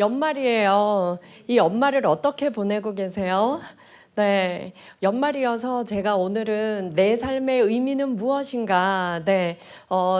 연말이에요. 이 연말을 어떻게 보내고 계세요? 네, 연말이어서 제가 오늘은 내 삶의 의미는 무엇인가? 네,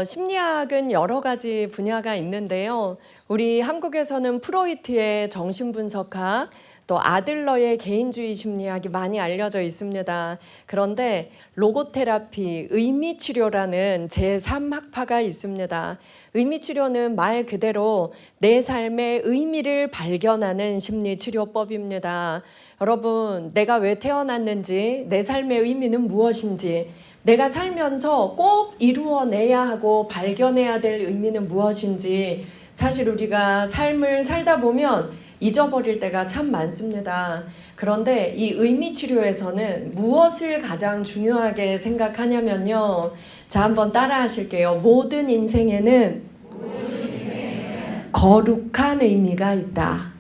심리학은 여러 가지 분야가 있는데요. 우리 한국에서는 프로이트의 정신분석학, 또 아들러의 개인주의 심리학이 많이 알려져 있습니다. 그런데 로고테라피, 의미치료라는 제3학파가 있습니다. 의미치료는 말 그대로 내 삶의 의미를 발견하는 심리치료법입니다. 여러분, 내가 왜 태어났는지, 내 삶의 의미는 무엇인지, 내가 살면서 꼭 이루어내야 하고 발견해야 될 의미는 무엇인지, 사실 우리가 삶을 살다 보면 잊어버릴 때가 참 많습니다. 그런데 이 의미치료에서는 무엇을 가장 중요하게 생각하냐면요. 자, 한번 따라 하실게요. 모든 인생에는 거룩한 의미가 있다.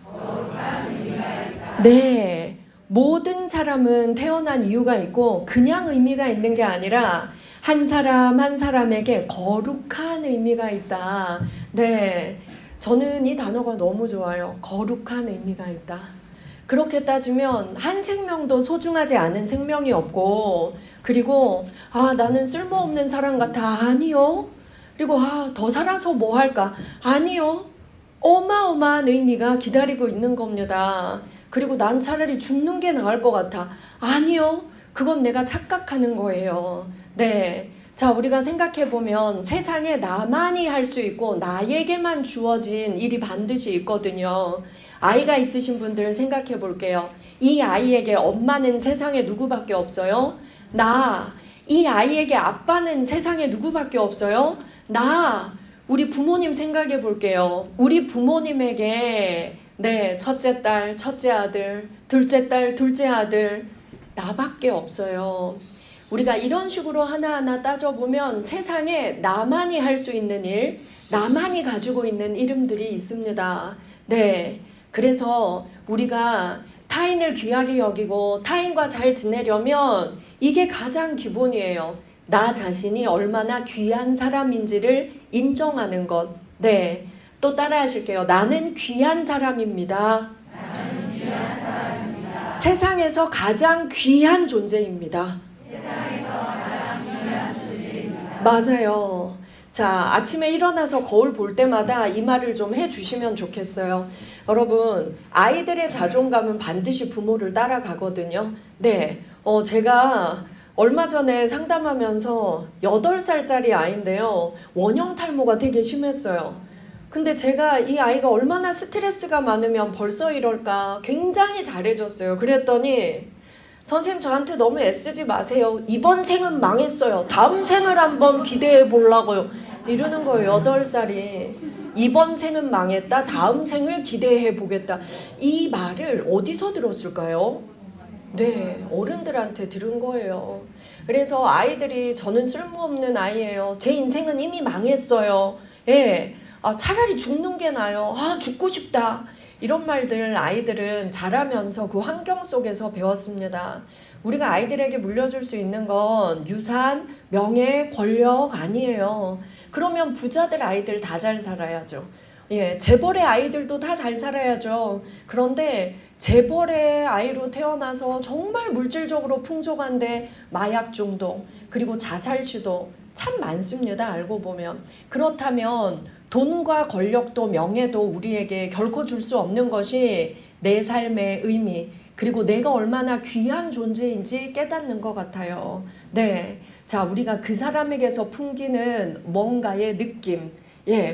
네. 모든 사람은 태어난 이유가 있고 그냥 의미가 있는 게 아니라 한 사람 한 사람에게 거룩한 의미가 있다. 네. 저는 이 단어가 너무 좋아요. 거룩한 의미가 있다. 그렇게 따지면 한 생명도 소중하지 않은 생명이 없고, 그리고 나는 쓸모없는 사람 같아. 아니요. 그리고 더 살아서 뭐 할까? 아니요. 어마어마한 의미가 기다리고 있는 겁니다. 그리고 난 차라리 죽는 게 나을 것 같아. 아니요. 그건 내가 착각하는 거예요. 네. 자, 우리가 생각해보면 세상에 나만이 할 수 있고 나에게만 주어진 일이 반드시 있거든요. 아이가 있으신 분들 생각해 볼게요. 이 아이에게 엄마는 세상에 누구밖에 없어요? 나. 이 아이에게 아빠는 세상에 누구밖에 없어요? 나. 우리 부모님 생각해 볼게요. 우리 부모님에게 첫째 딸, 첫째 아들, 둘째 딸, 둘째 아들, 나밖에 없어요. 우리가 이런 식으로 하나하나 따져보면 세상에 나만이 할 수 있는 일, 나만이 가지고 있는 이름들이 있습니다. 네. 그래서 우리가 타인을 귀하게 여기고 타인과 잘 지내려면 이게 가장 기본이에요. 나 자신이 얼마나 귀한 사람인지를 인정하는 것. 네. 또 따라 하실게요. 나는 귀한 사람입니다. 나는 귀한 사람입니다. 세상에서 가장 귀한 존재입니다. 맞아요. 자, 아침에 일어나서 거울 볼 때마다 이 말을 좀 해주시면 좋겠어요. 여러분, 아이들의 자존감은 반드시 부모를 따라가거든요. 네, 제가 얼마 전에 상담하면서 8살짜리 아이인데요. 원형 탈모가 되게 심했어요. 근데 제가 이 아이가 얼마나 스트레스가 많으면 벌써 이럴까 굉장히 잘해줬어요. 그랬더니 선생님, 저한테 너무 애쓰지 마세요. 이번 생은 망했어요. 다음 생을 한번 기대해 보려고요. 이러는 거예요. 8살이. 이번 생은 망했다. 다음 생을 기대해 보겠다. 이 말을 어디서 들었을까요? 네, 어른들한테 들은 거예요. 그래서 아이들이 저는 쓸모없는 아이예요. 제 인생은 이미 망했어요. 예, 차라리 죽는 게 나아요. 죽고 싶다. 이런 말들 아이들은 자라면서 그 환경 속에서 배웠습니다. 우리가 아이들에게 물려줄 수 있는 건 유산, 명예, 권력 아니에요. 그러면 부자들 아이들 다 잘 살아야죠. 예, 재벌의 아이들도 다 잘 살아야죠. 그런데 재벌의 아이로 태어나서 정말 물질적으로 풍족한데 마약 중독, 그리고 자살 시도 참 많습니다. 알고 보면. 그렇다면 돈과 권력도 명예도 우리에게 결코 줄 수 없는 것이 내 삶의 의미, 그리고 내가 얼마나 귀한 존재인지 깨닫는 것 같아요. 네. 자, 우리가 그 사람에게서 풍기는 뭔가의 느낌,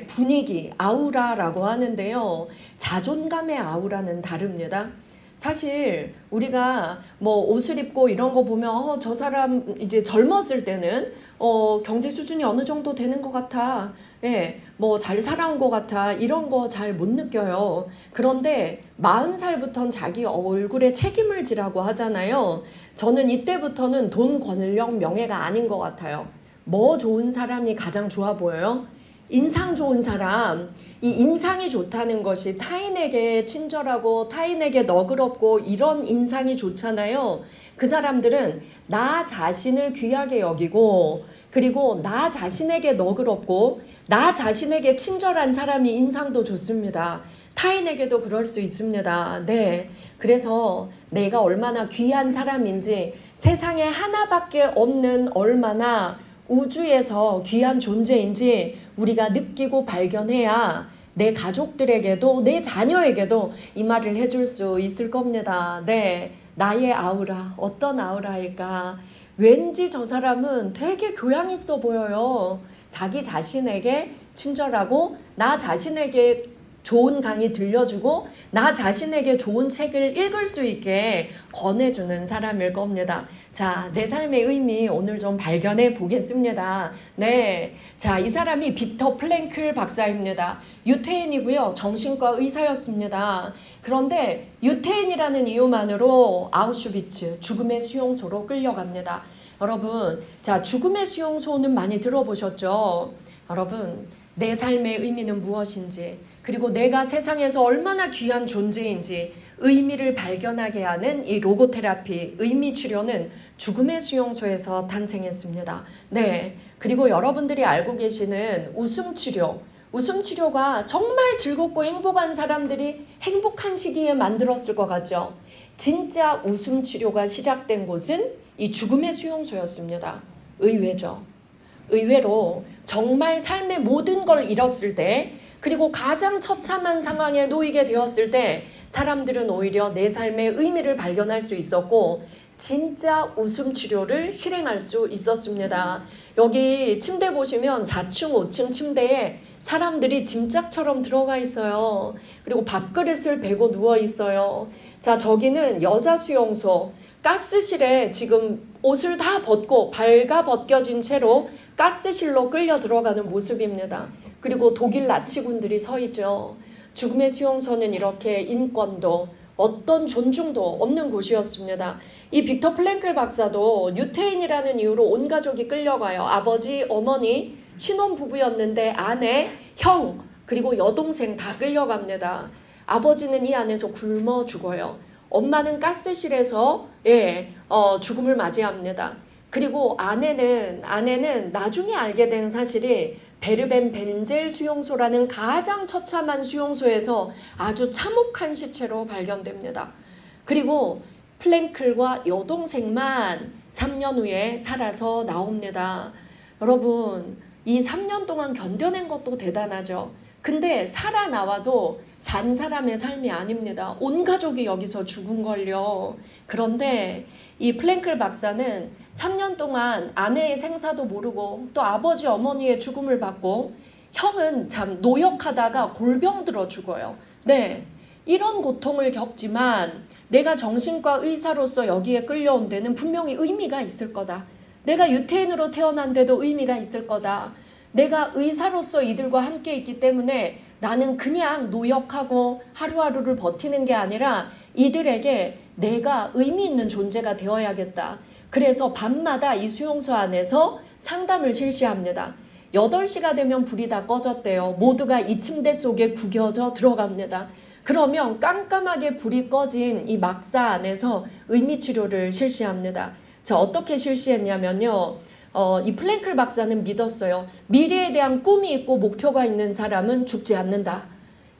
분위기, 아우라라고 하는데요. 자존감의 아우라는 다릅니다. 사실 우리가 뭐 옷을 입고 이런 거 보면 저 사람 이제 젊었을 때는 경제 수준이 어느 정도 되는 것 같아. 뭐 잘 살아온 것 같아. 이런 거 잘 못 느껴요. 그런데 40살부터는 자기 얼굴에 책임을 지라고 하잖아요. 저는 이때부터는 돈, 권력, 명예가 아닌 것 같아요. 뭐 좋은 사람이 가장 좋아 보여요? 인상 좋은 사람. 이 인상이 좋다는 것이 타인에게 친절하고 타인에게 너그럽고 이런 인상이 좋잖아요. 그 사람들은 나 자신을 귀하게 여기고, 그리고 나 자신에게 너그럽고 나 자신에게 친절한 사람이 인상도 좋습니다. 타인에게도 그럴 수 있습니다. 네. 그래서 내가 얼마나 귀한 사람인지, 세상에 하나밖에 없는 얼마나 우주에서 귀한 존재인지 우리가 느끼고 발견해야 내 가족들에게도 내 자녀에게도 이 말을 해줄 수 있을 겁니다. 네. 나의 아우라, 어떤 아우라일까? 왠지 저 사람은 되게 교양 있어 보여요. 자기 자신에게 친절하고, 나 자신에게 좋은 강의 들려주고, 나 자신에게 좋은 책을 읽을 수 있게 권해주는 사람일 겁니다. 자, 내 삶의 의미 오늘 좀 발견해 보겠습니다. 네. 자, 이 사람이 빅터 플랭클 박사입니다. 유태인이고요. 정신과 의사였습니다. 그런데 유태인이라는 이유만으로 아우슈비츠, 죽음의 수용소로 끌려갑니다. 여러분, 자, 죽음의 수용소는 많이 들어보셨죠? 여러분, 내 삶의 의미는 무엇인지, 그리고 내가 세상에서 얼마나 귀한 존재인지 의미를 발견하게 하는 이 로고테라피, 의미 치료는 죽음의 수용소에서 탄생했습니다. 네. 그리고 여러분들이 알고 계시는 웃음 치료, 웃음 치료가 정말 즐겁고 행복한 사람들이 행복한 시기에 만들었을 것 같죠. 진짜 웃음 치료가 시작된 곳은 이 죽음의 수용소였습니다. 의외죠. 의외로 정말 삶의 모든 걸 잃었을 때, 그리고 가장 처참한 상황에 놓이게 되었을 때 사람들은 오히려 내 삶의 의미를 발견할 수 있었고 진짜 웃음 치료를 실행할 수 있었습니다. 여기 침대 보시면 4층, 5층 침대에 사람들이 짐짝처럼 들어가 있어요. 그리고 밥그릇을 베고 누워 있어요. 자, 저기는 여자 수용소, 가스실에 지금 옷을 다 벗고 발가 벗겨진 채로 가스실로 끌려 들어가는 모습입니다. 그리고 독일 나치군들이 서 있죠. 죽음의 수용소는 이렇게 인권도 어떤 존중도 없는 곳이었습니다. 이 빅터 플랭클 박사도 유태인이라는 이유로 온 가족이 끌려가요. 아버지, 어머니, 신혼부부였는데 아내, 형, 그리고 여동생 다 끌려갑니다. 아버지는 이 안에서 굶어 죽어요. 엄마는 가스실에서 죽음을 맞이합니다. 그리고 아내는 나중에 알게 된 사실이 베르벤 벤젤 수용소라는 가장 처참한 수용소에서 아주 참혹한 시체로 발견됩니다. 그리고 플랭클과 여동생만 3년 후에 살아서 나옵니다. 여러분, 이 3년 동안 견뎌낸 것도 대단하죠. 근데 살아나와도 산 사람의 삶이 아닙니다. 온 가족이 여기서 죽은걸요. 그런데 이 플랭클 박사는 3년 동안 아내의 생사도 모르고 또 아버지 어머니의 죽음을 받고 형은 참 노역하다가 골병 들어 죽어요. 네, 이런 고통을 겪지만 내가 정신과 의사로서 여기에 끌려온 데는 분명히 의미가 있을 거다. 내가 유태인으로 태어난 데도 의미가 있을 거다. 내가 의사로서 이들과 함께 있기 때문에 나는 그냥 노역하고 하루하루를 버티는 게 아니라 이들에게 내가 의미 있는 존재가 되어야겠다. 그래서 밤마다 이 수용소 안에서 상담을 실시합니다. 8시가 되면 불이 다 꺼졌대요. 모두가 이 침대 속에 구겨져 들어갑니다. 그러면 깜깜하게 불이 꺼진 이 막사 안에서 의미치료를 실시합니다. 자, 어떻게 실시했냐면요. 이 플랭클 박사는 믿었어요. 미래에 대한 꿈이 있고 목표가 있는 사람은 죽지 않는다.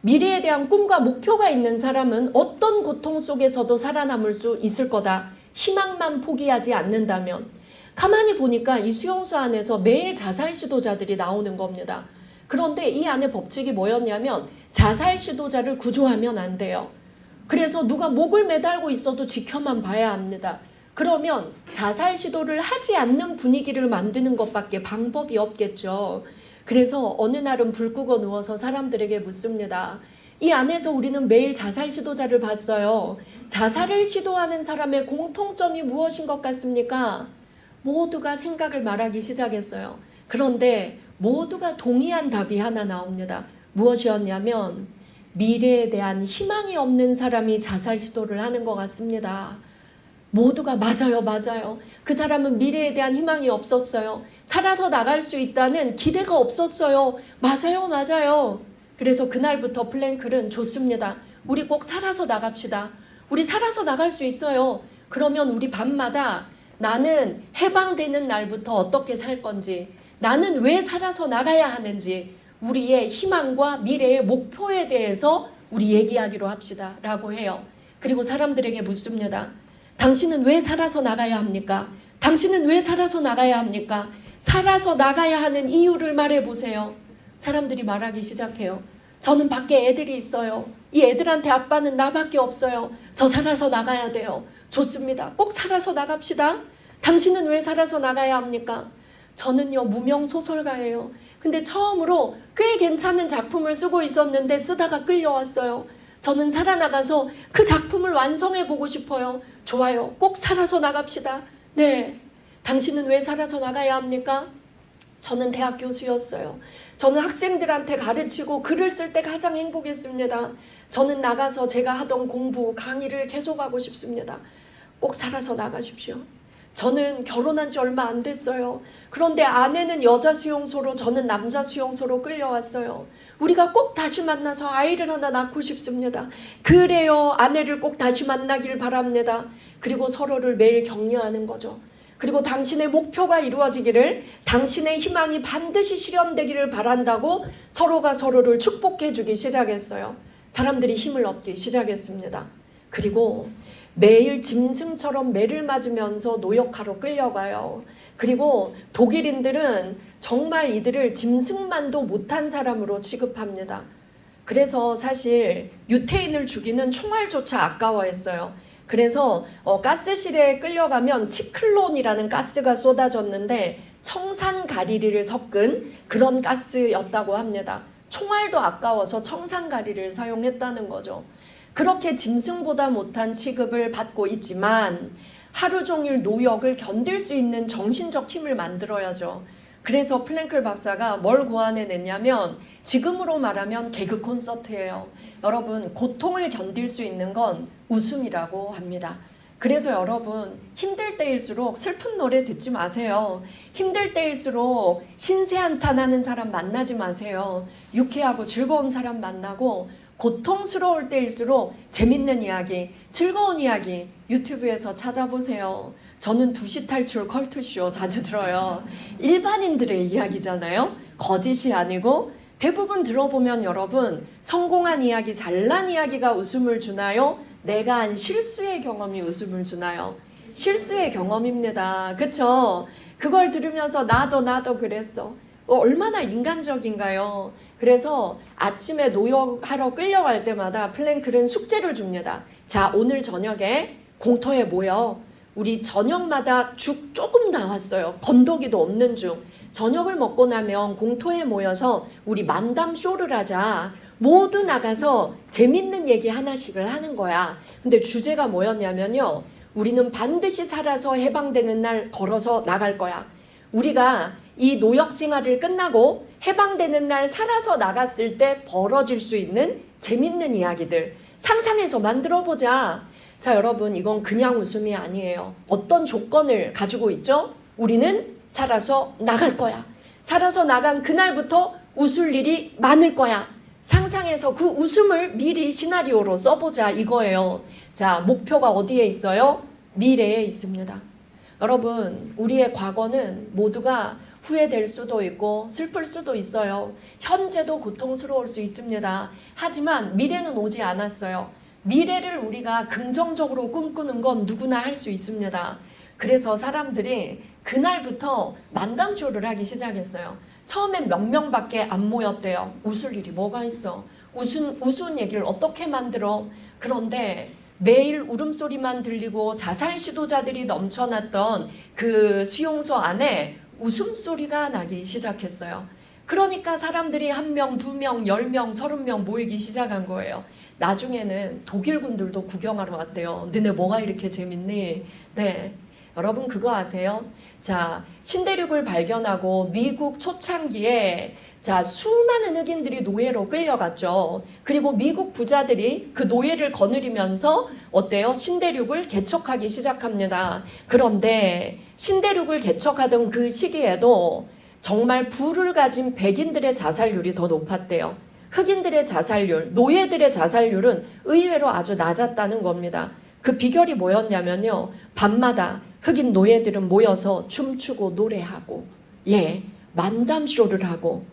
미래에 대한 꿈과 목표가 있는 사람은 어떤 고통 속에서도 살아남을 수 있을 거다. 희망만 포기하지 않는다면. 가만히 보니까 이 수용소 안에서 매일 자살 시도자들이 나오는 겁니다. 그런데 이 안에 법칙이 뭐였냐면 자살 시도자를 구조하면 안 돼요. 그래서 누가 목을 매달고 있어도 지켜만 봐야 합니다. 그러면 자살 시도를 하지 않는 분위기를 만드는 것밖에 방법이 없겠죠. 그래서 어느 날은 불 끄고 누워서 사람들에게 묻습니다. 이 안에서 우리는 매일 자살 시도자를 봤어요. 자살을 시도하는 사람의 공통점이 무엇인 것 같습니까? 모두가 생각을 말하기 시작했어요. 그런데 모두가 동의한 답이 하나 나옵니다. 무엇이었냐면 미래에 대한 희망이 없는 사람이 자살 시도를 하는 것 같습니다. 모두가 맞아요. 그 사람은 미래에 대한 희망이 없었어요. 살아서 나갈 수 있다는 기대가 없었어요. 맞아요. 그래서 그날부터 플랭클은 좋습니다. 우리 꼭 살아서 나갑시다. 우리 살아서 나갈 수 있어요. 그러면 우리 밤마다 나는 해방되는 날부터 어떻게 살 건지, 나는 왜 살아서 나가야 하는지, 우리의 희망과 미래의 목표에 대해서 우리 얘기하기로 합시다 라고 해요. 그리고 사람들에게 묻습니다. 당신은 왜 살아서 나가야 합니까? 당신은 왜 살아서 나가야 합니까? 살아서 나가야 하는 이유를 말해보세요. 사람들이 말하기 시작해요. 저는 밖에 애들이 있어요. 이 애들한테 아빠는 나밖에 없어요. 저 살아서 나가야 돼요. 좋습니다. 꼭 살아서 나갑시다. 당신은 왜 살아서 나가야 합니까? 저는요, 무명 소설가예요. 근데 처음으로 꽤 괜찮은 작품을 쓰고 있었는데 쓰다가 끌려왔어요. 저는 살아나가서 그 작품을 완성해 보고 싶어요. 좋아요. 꼭 살아서 나갑시다. 네. 당신은 왜 살아서 나가야 합니까? 저는 대학 교수였어요. 저는 학생들한테 가르치고 글을 쓸 때 가장 행복했습니다. 저는 나가서 제가 하던 공부, 강의를 계속하고 싶습니다. 꼭 살아서 나가십시오. 저는 결혼한 지 얼마 안 됐어요. 그런데 아내는 여자 수용소로, 저는 남자 수용소로 끌려왔어요. 우리가 꼭 다시 만나서 아이를 하나 낳고 싶습니다. 그래요. 아내를 꼭 다시 만나길 바랍니다. 그리고 서로를 매일 격려하는 거죠. 그리고 당신의 목표가 이루어지기를, 당신의 희망이 반드시 실현되기를 바란다고 서로가 서로를 축복해 주기 시작했어요. 사람들이 힘을 얻기 시작했습니다. 그리고 매일 짐승처럼 매를 맞으면서 노역하러 끌려가요. 그리고 독일인들은 정말 이들을 짐승만도 못한 사람으로 취급합니다. 그래서 사실 유태인을 죽이는 총알조차 아까워했어요. 그래서 가스실에 끌려가면 치클론이라는 가스가 쏟아졌는데 청산가리를 섞은 그런 가스였다고 합니다. 총알도 아까워서 청산가리를 사용했다는 거죠. 그렇게 짐승보다 못한 취급을 받고 있지만 하루 종일 노역을 견딜 수 있는 정신적 힘을 만들어야죠. 그래서 플랭클 박사가 뭘 고안해냈냐면 지금으로 말하면 개그 콘서트예요. 여러분, 고통을 견딜 수 있는 건 웃음이라고 합니다. 그래서 여러분, 힘들 때일수록 슬픈 노래 듣지 마세요. 힘들 때일수록 신세한탄하는 사람 만나지 마세요. 유쾌하고 즐거운 사람 만나고, 고통스러울 때일수록 재밌는 이야기, 즐거운 이야기 유튜브에서 찾아보세요. 저는 2시 탈출 컬투쇼 자주 들어요. 일반인들의 이야기잖아요. 거짓이 아니고. 대부분 들어보면 여러분, 성공한 이야기, 잘난 이야기가 웃음을 주나요? 내가 한 실수의 경험이 웃음을 주나요? 실수의 경험입니다. 그쵸? 그걸 들으면서 나도 그랬어. 얼마나 인간적인가요? 그래서 아침에 노역하러 끌려갈 때마다 플랭클은 숙제를 줍니다. 자, 오늘 저녁에 공터에 모여. 우리 저녁마다 죽 조금 나왔어요. 건더기도 없는 죽. 저녁을 먹고 나면 공터에 모여서 우리 만담 쇼를 하자. 모두 나가서 재밌는 얘기 하나씩을 하는 거야. 근데 주제가 뭐였냐면요. 우리는 반드시 살아서 해방되는 날 걸어서 나갈 거야. 우리가 이 노역 생활을 끝나고 해방되는 날 살아서 나갔을 때 벌어질 수 있는 재밌는 이야기들 상상해서 만들어보자. 자, 여러분, 이건 그냥 웃음이 아니에요. 어떤 조건을 가지고 있죠? 우리는 살아서 나갈 거야. 살아서 나간 그날부터 웃을 일이 많을 거야. 상상해서 그 웃음을 미리 시나리오로 써보자 이거예요. 자, 목표가 어디에 있어요? 미래에 있습니다. 여러분, 우리의 과거는 모두가 후회될 수도 있고 슬플 수도 있어요. 현재도 고통스러울 수 있습니다. 하지만 미래는 오지 않았어요. 미래를 우리가 긍정적으로 꿈꾸는 건 누구나 할 수 있습니다. 그래서 사람들이 그날부터 만담쇼를 하기 시작했어요. 처음엔 몇 명밖에 안 모였대요. 웃을 일이 뭐가 있어. 웃은 얘기를 어떻게 만들어. 그런데 매일 울음소리만 들리고 자살 시도자들이 넘쳐났던 그 수용소 안에 웃음소리가 나기 시작했어요. 그러니까 사람들이 1명, 2명, 10명, 30명 모이기 시작한 거예요. 나중에는 독일군들도 구경하러 왔대요. 너네 뭐가 이렇게 재밌니? 네. 여러분 그거 아세요? 자, 신대륙을 발견하고 미국 초창기에 자, 수많은 흑인들이 노예로 끌려갔죠. 그리고 미국 부자들이 그 노예를 거느리면서 어때요? 신대륙을 개척하기 시작합니다. 그런데 신대륙을 개척하던 그 시기에도 정말 부를 가진 백인들의 자살률이 더 높았대요. 흑인들의 자살률, 노예들의 자살률은 의외로 아주 낮았다는 겁니다. 그 비결이 뭐였냐면요. 밤마다 흑인 노예들은 모여서 춤추고 노래하고 만담쇼를 하고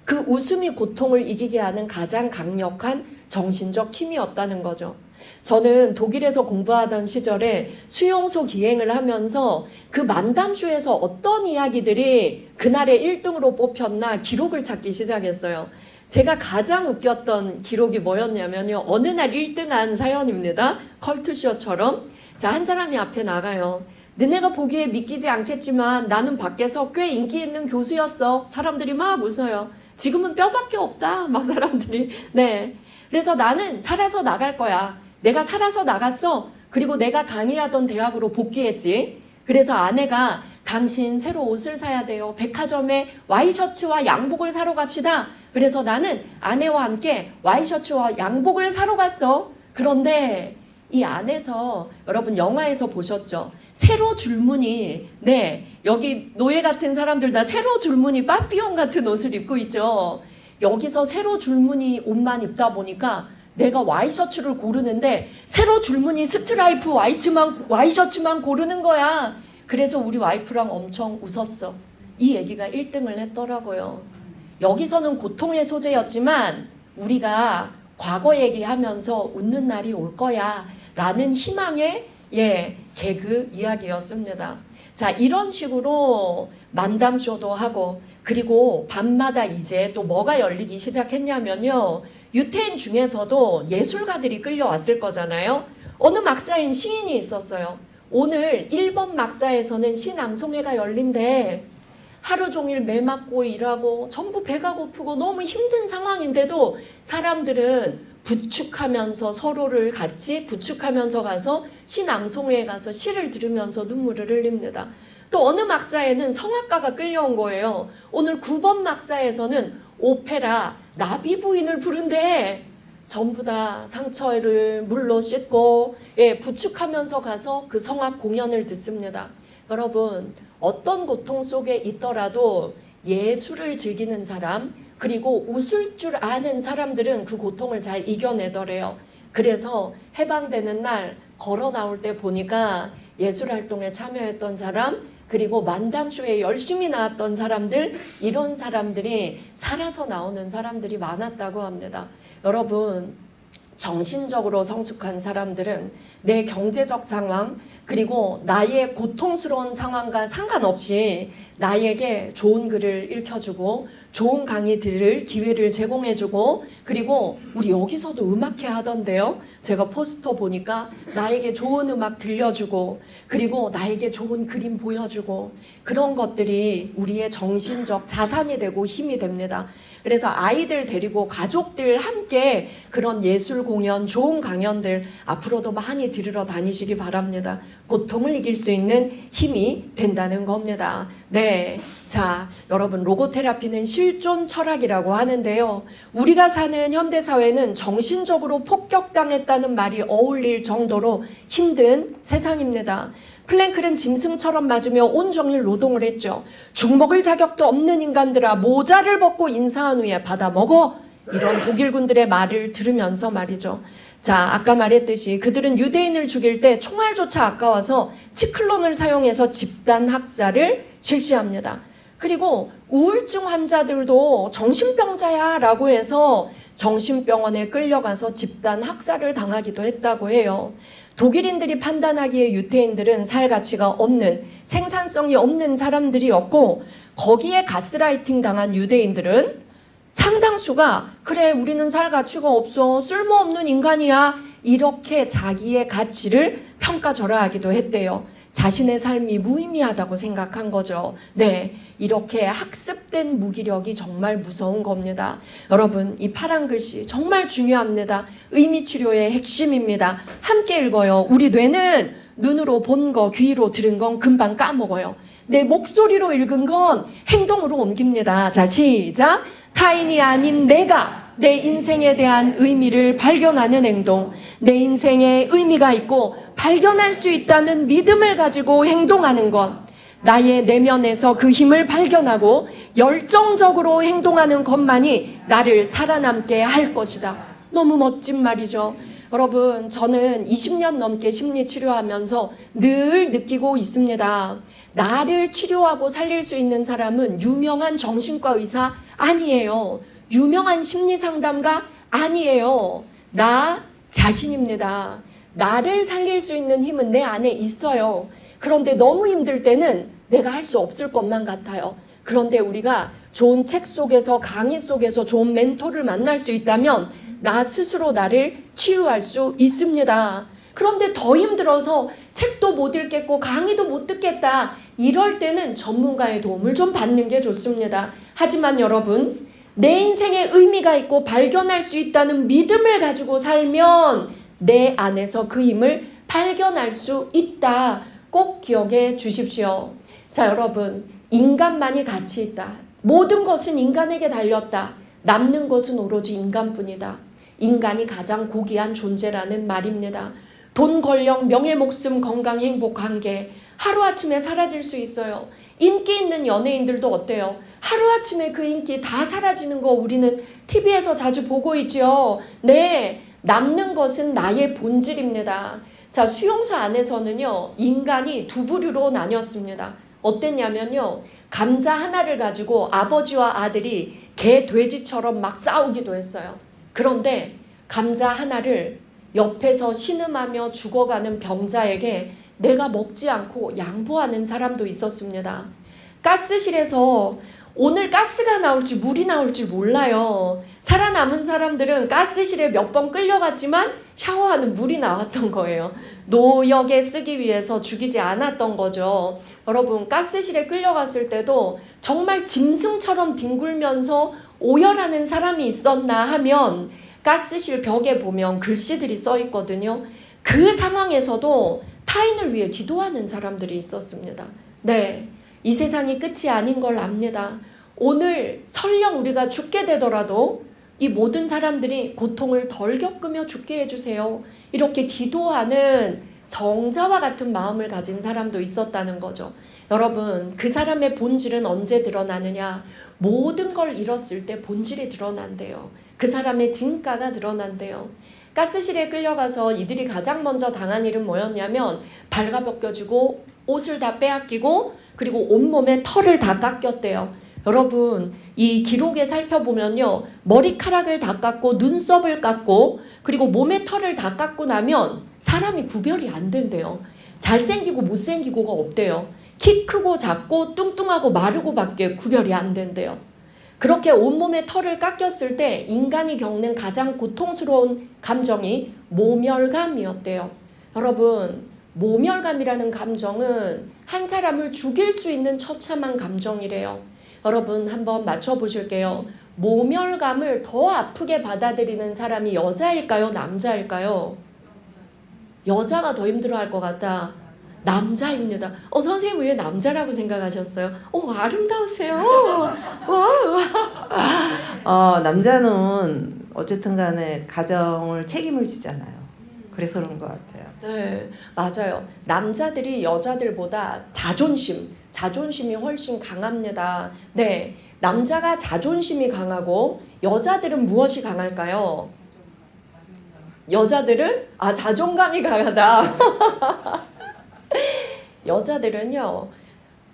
그 웃음이 고통을 이기게 하는 가장 강력한 정신적 힘이었다는 거죠. 저는 독일에서 공부하던 시절에 수용소 기행을 하면서 그 만담쇼에서 어떤 이야기들이 그날의 1등으로 뽑혔나 기록을 찾기 시작했어요. 제가 가장 웃겼던 기록이 뭐였냐면요. 어느 날 1등한 사연입니다. 컬투쇼처럼. 자, 한 사람이 앞에 나가요. 너네가 보기에 믿기지 않겠지만 나는 밖에서 꽤 인기 있는 교수였어. 사람들이 막 웃어요. 지금은 뼈밖에 없다. 막 사람들이. 네. 그래서 나는 살아서 나갈 거야. 내가 살아서 나갔어. 그리고 내가 강의하던 대학으로 복귀했지. 그래서 아내가 당신 새로 옷을 사야 돼요. 백화점에 와이셔츠와 양복을 사러 갑시다. 그래서 나는 아내와 함께 와이셔츠와 양복을 사러 갔어. 그런데 이 안에서 여러분 영화에서 보셨죠? 세로 줄무늬, 네, 여기 노예 같은 사람들 다 세로 줄무늬 빠삐용 같은 옷을 입고 있죠. 여기서 세로 줄무늬 옷만 입다 보니까 내가 와이셔츠를 고르는데 세로 줄무늬 스트라이프 와이셔츠만 고르는 거야. 그래서 우리 와이프랑 엄청 웃었어. 이 얘기가 1등을 했더라고요. 여기서는 고통의 소재였지만 우리가 과거 얘기하면서 웃는 날이 올 거야 라는 희망의 개그 이야기였습니다. 자, 이런 식으로 만담쇼도 하고 그리고 밤마다 이제 또 뭐가 열리기 시작했냐면요. 유태인 중에서도 예술가들이 끌려왔을 거잖아요. 어느 막사인 시인이 있었어요. 오늘 1번 막사에서는 시낭송회가 열린대. 하루 종일 매 맞고 일하고 전부 배가 고프고 너무 힘든 상황인데도 사람들은 부축하면서 서로를 같이 부축하면서 가서 시낭송회에 가서 시를 들으면서 눈물을 흘립니다. 또 어느 막사에는 성악가가 끌려온 거예요. 오늘 9번 막사에서는 오페라 나비 부인을 부른대. 전부 다 상처를 물로 씻고 부축하면서 가서 그 성악 공연을 듣습니다. 여러분, 어떤 고통 속에 있더라도 예술을 즐기는 사람 그리고 웃을 줄 아는 사람들은 그 고통을 잘 이겨내더래요. 그래서 해방되는 날 걸어 나올 때 보니까 예술활동에 참여했던 사람 그리고 만담쇼에 열심히 나왔던 사람들 이런 사람들이 살아서 나오는 사람들이 많았다고 합니다. 여러분, 정신적으로 성숙한 사람들은 내 경제적 상황 그리고 나의 고통스러운 상황과 상관없이 나에게 좋은 글을 읽혀주고 좋은 강의 들을 기회를 제공해주고 그리고 우리 여기서도 음악회 하던데요. 제가 포스터 보니까 나에게 좋은 음악 들려주고 그리고 나에게 좋은 그림 보여주고 그런 것들이 우리의 정신적 자산이 되고 힘이 됩니다. 그래서 아이들 데리고 가족들 함께 그런 예술 공연, 좋은 강연들 앞으로도 많이 들으러 다니시기 바랍니다. 고통을 이길 수 있는 힘이 된다는 겁니다. 네. 자, 여러분, 로고테라피는 실존 철학이라고 하는데요. 우리가 사는 현대사회는 정신적으로 폭격당했다는 말이 어울릴 정도로 힘든 세상입니다. 플랭클은 짐승처럼 맞으며 온종일 노동을 했죠. 죽먹을 자격도 없는 인간들아 모자를 벗고 인사한 후에 받아 먹어. 이런 독일군들의 말을 들으면서 말이죠. 자, 아까 말했듯이 그들은 유대인을 죽일 때 총알조차 아까워서 치클론을 사용해서 집단 학살을 실시합니다. 그리고 우울증 환자들도 정신병자야 라고 해서 정신병원에 끌려가서 집단 학살을 당하기도 했다고 해요. 독일인들이 판단하기에 유태인들은 살 가치가 없는 생산성이 없는 사람들이었고 거기에 가스라이팅 당한 유대인들은 상당수가 그래 우리는 살 가치가 없어 쓸모없는 인간이야 이렇게 자기의 가치를 평가절하하기도 했대요. 자신의 삶이 무의미하다고 생각한 거죠. 네, 이렇게 학습된 무기력이 정말 무서운 겁니다. 여러분, 이 파란 글씨 정말 중요합니다. 의미치료의 핵심입니다. 함께 읽어요. 우리 뇌는 눈으로 본 거, 귀로 들은 건 금방 까먹어요. 내 목소리로 읽은 건 행동으로 옮깁니다. 자, 시작. 타인이 아닌 내가 내 인생에 대한 의미를 발견하는 행동, 내 인생에 의미가 있고 발견할 수 있다는 믿음을 가지고 행동하는 것, 나의 내면에서 그 힘을 발견하고 열정적으로 행동하는 것만이 나를 살아남게 할 것이다. 너무 멋진 말이죠. 여러분, 저는 20년 넘게 심리치료하면서 늘 느끼고 있습니다. 나를 치료하고 살릴 수 있는 사람은 유명한 정신과 의사 아니에요. 유명한 심리상담가 아니에요. 나 자신입니다. 나를 살릴 수 있는 힘은 내 안에 있어요. 그런데 너무 힘들 때는 내가 할 수 없을 것만 같아요. 그런데 우리가 좋은 책 속에서, 강의 속에서 좋은 멘토를 만날 수 있다면 나 스스로 나를 치유할 수 있습니다. 그런데 더 힘들어서 책도 못 읽겠고 강의도 못 듣겠다. 이럴 때는 전문가의 도움을 좀 받는 게 좋습니다. 하지만 여러분, 내 인생에 의미가 있고 발견할 수 있다는 믿음을 가지고 살면 내 안에서 그 힘을 발견할 수 있다. 꼭 기억해 주십시오. 자, 여러분, 인간만이 가치 있다. 모든 것은 인간에게 달렸다. 남는 것은 오로지 인간뿐이다. 인간이 가장 고귀한 존재라는 말입니다. 돈, 권력, 명예, 목숨, 건강, 행복, 관계 하루아침에 사라질 수 있어요. 인기 있는 연예인들도 어때요? 하루아침에 그 인기 다 사라지는 거 우리는 TV에서 자주 보고 있죠. 네, 남는 것은 나의 본질입니다. 자, 수용소 안에서는요, 인간이 두 부류로 나뉘었습니다. 어땠냐면요, 감자 하나를 가지고 아버지와 아들이 개, 돼지처럼 막 싸우기도 했어요. 그런데 감자 하나를 옆에서 신음하며 죽어가는 병자에게 내가 먹지 않고 양보하는 사람도 있었습니다. 가스실에서 오늘 가스가 나올지 물이 나올지 몰라요. 살아남은 사람들은 가스실에 몇 번 끌려갔지만 샤워하는 물이 나왔던 거예요. 노역에 쓰기 위해서 죽이지 않았던 거죠. 여러분, 가스실에 끌려갔을 때도 정말 짐승처럼 뒹굴면서 오열하는 사람이 있었나 하면 가스실 벽에 보면 글씨들이 써 있거든요. 그 상황에서도 타인을 위해 기도하는 사람들이 있었습니다. 네, 이 세상이 끝이 아닌 걸 압니다. 오늘 설령 우리가 죽게 되더라도 이 모든 사람들이 고통을 덜 겪으며 죽게 해주세요. 이렇게 기도하는 성자와 같은 마음을 가진 사람도 있었다는 거죠. 여러분, 그 사람의 본질은 언제 드러나느냐? 모든 걸 잃었을 때 본질이 드러난대요. 그 사람의 진가가 드러난대요. 가스실에 끌려가서 이들이 가장 먼저 당한 일은 뭐였냐면 발가벗겨지고 옷을 다 빼앗기고 그리고 온몸에 털을 다 깎였대요. 여러분, 이 기록에 살펴보면요, 머리카락을 다 깎고 눈썹을 깎고 그리고 몸에 털을 다 깎고 나면 사람이 구별이 안 된대요. 잘생기고 못생기고가 없대요. 키 크고 작고 뚱뚱하고 마르고밖에 구별이 안 된대요. 그렇게 온몸에 털을 깎였을 때 인간이 겪는 가장 고통스러운 감정이 모멸감이었대요. 여러분, 모멸감이라는 감정은 한 사람을 죽일 수 있는 처참한 감정이래요. 여러분, 한번 맞춰보실게요. 모멸감을 더 아프게 받아들이는 사람이 여자일까요? 남자일까요? 여자가 더 힘들어할 것 같다. 남자입니다. 선생님 왜 남자라고 생각하셨어요? 아름다우세요. 와. 남자는 어쨌든 간에 가정을 책임을 지잖아요. 그래서 그런 것 같아요. 네, 맞아요. 남자들이 여자들보다 자존심이 훨씬 강합니다. 네, 남자가 자존심이 강하고 여자들은 무엇이 강할까요? 여자들은 자존감이 강하다. 여자들은요,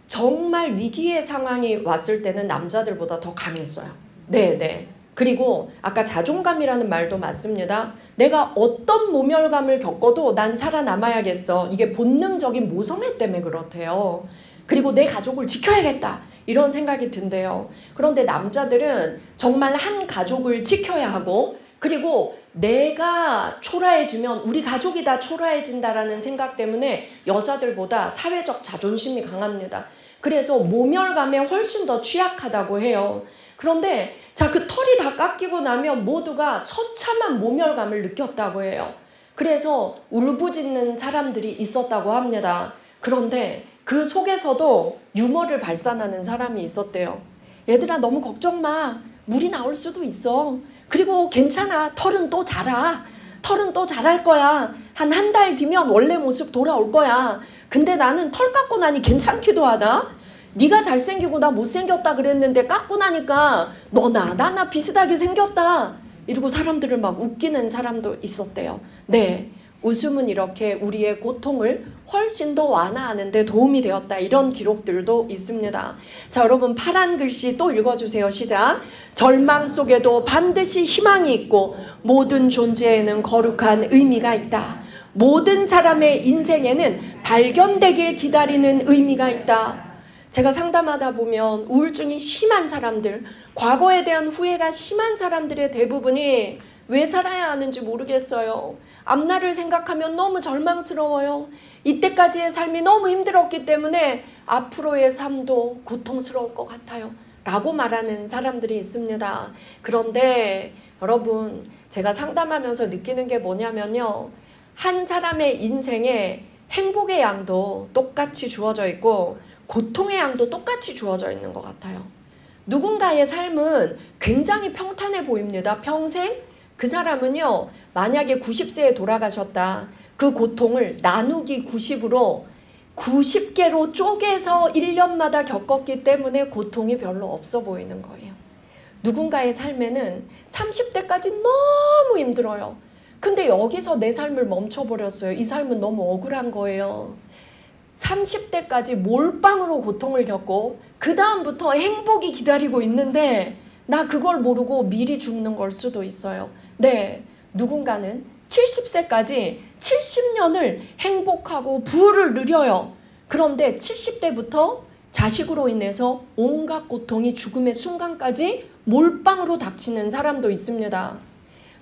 정말 위기의 상황이 왔을 때는 남자들보다 더 강했어요. 네. 그리고 아까 자존감이라는 말도 맞습니다. 내가 어떤 모멸감을 겪어도 난 살아남아야겠어. 이게 본능적인 모성애 때문에 그렇대요. 그리고 내 가족을 지켜야겠다. 이런 생각이 든대요. 그런데 남자들은 정말 한 가족을 지켜야 하고 그리고 내가 초라해지면 우리 가족이 다 초라해진다라는 생각 때문에 여자들보다 사회적 자존심이 강합니다. 그래서 모멸감에 훨씬 더 취약하다고 해요. 그런데 그 털이 다 깎이고 나면 모두가 처참한 모멸감을 느꼈다고 해요. 그래서 울부짖는 사람들이 있었다고 합니다. 그런데 그 속에서도 유머를 발산하는 사람이 있었대요. 얘들아, 너무 걱정 마. 물이 나올 수도 있어. 그리고 괜찮아. 털은 또 자라. 털은 또 자랄 거야. 한 달 뒤면 원래 모습 돌아올 거야. 근데 나는 털 깎고 나니 괜찮기도 하다. 네가 잘생기고 나 못생겼다 그랬는데 깎고 나니까 너나 나나 비슷하게 생겼다. 이러고 사람들을 막 웃기는 사람도 있었대요. 네, 웃음은 이렇게 우리의 고통을 훨씬 더 완화하는 데 도움이 되었다. 이런 기록들도 있습니다. 자, 여러분 파란 글씨 또 읽어주세요. 시작. 절망 속에도 반드시 희망이 있고 모든 존재에는 거룩한 의미가 있다. 모든 사람의 인생에는 발견되길 기다리는 의미가 있다. 제가 상담하다 보면 우울증이 심한 사람들, 과거에 대한 후회가 심한 사람들의 대부분이 왜 살아야 하는지 모르겠어요. 앞날을 생각하면 너무 절망스러워요. 이때까지의 삶이 너무 힘들었기 때문에 앞으로의 삶도 고통스러울 것 같아요. 라고 말하는 사람들이 있습니다. 그런데 여러분, 제가 상담하면서 느끼는 게 뭐냐면요. 한 사람의 인생에 행복의 양도 똑같이 주어져 있고 고통의 양도 똑같이 주어져 있는 것 같아요. 누군가의 삶은 굉장히 평탄해 보입니다. 평생 그 사람은요, 만약에 90세에 돌아가셨다. 그 고통을 나누기 90으로 90개로 쪼개서 1년마다 겪었기 때문에 고통이 별로 없어 보이는 거예요. 누군가의 삶에는 30대까지 너무 힘들어요. 근데 여기서 내 삶을 멈춰버렸어요. 이 삶은 너무 억울한 거예요. 30대까지 몰빵으로 고통을 겪고 그 다음부터 행복이 기다리고 있는데 나 그걸 모르고 미리 죽는 걸 수도 있어요. 네, 누군가는 70세까지 70년을 행복하고 부를 누려요. 그런데 70대부터 자식으로 인해서 온갖 고통이 죽음의 순간까지 몰빵으로 닥치는 사람도 있습니다.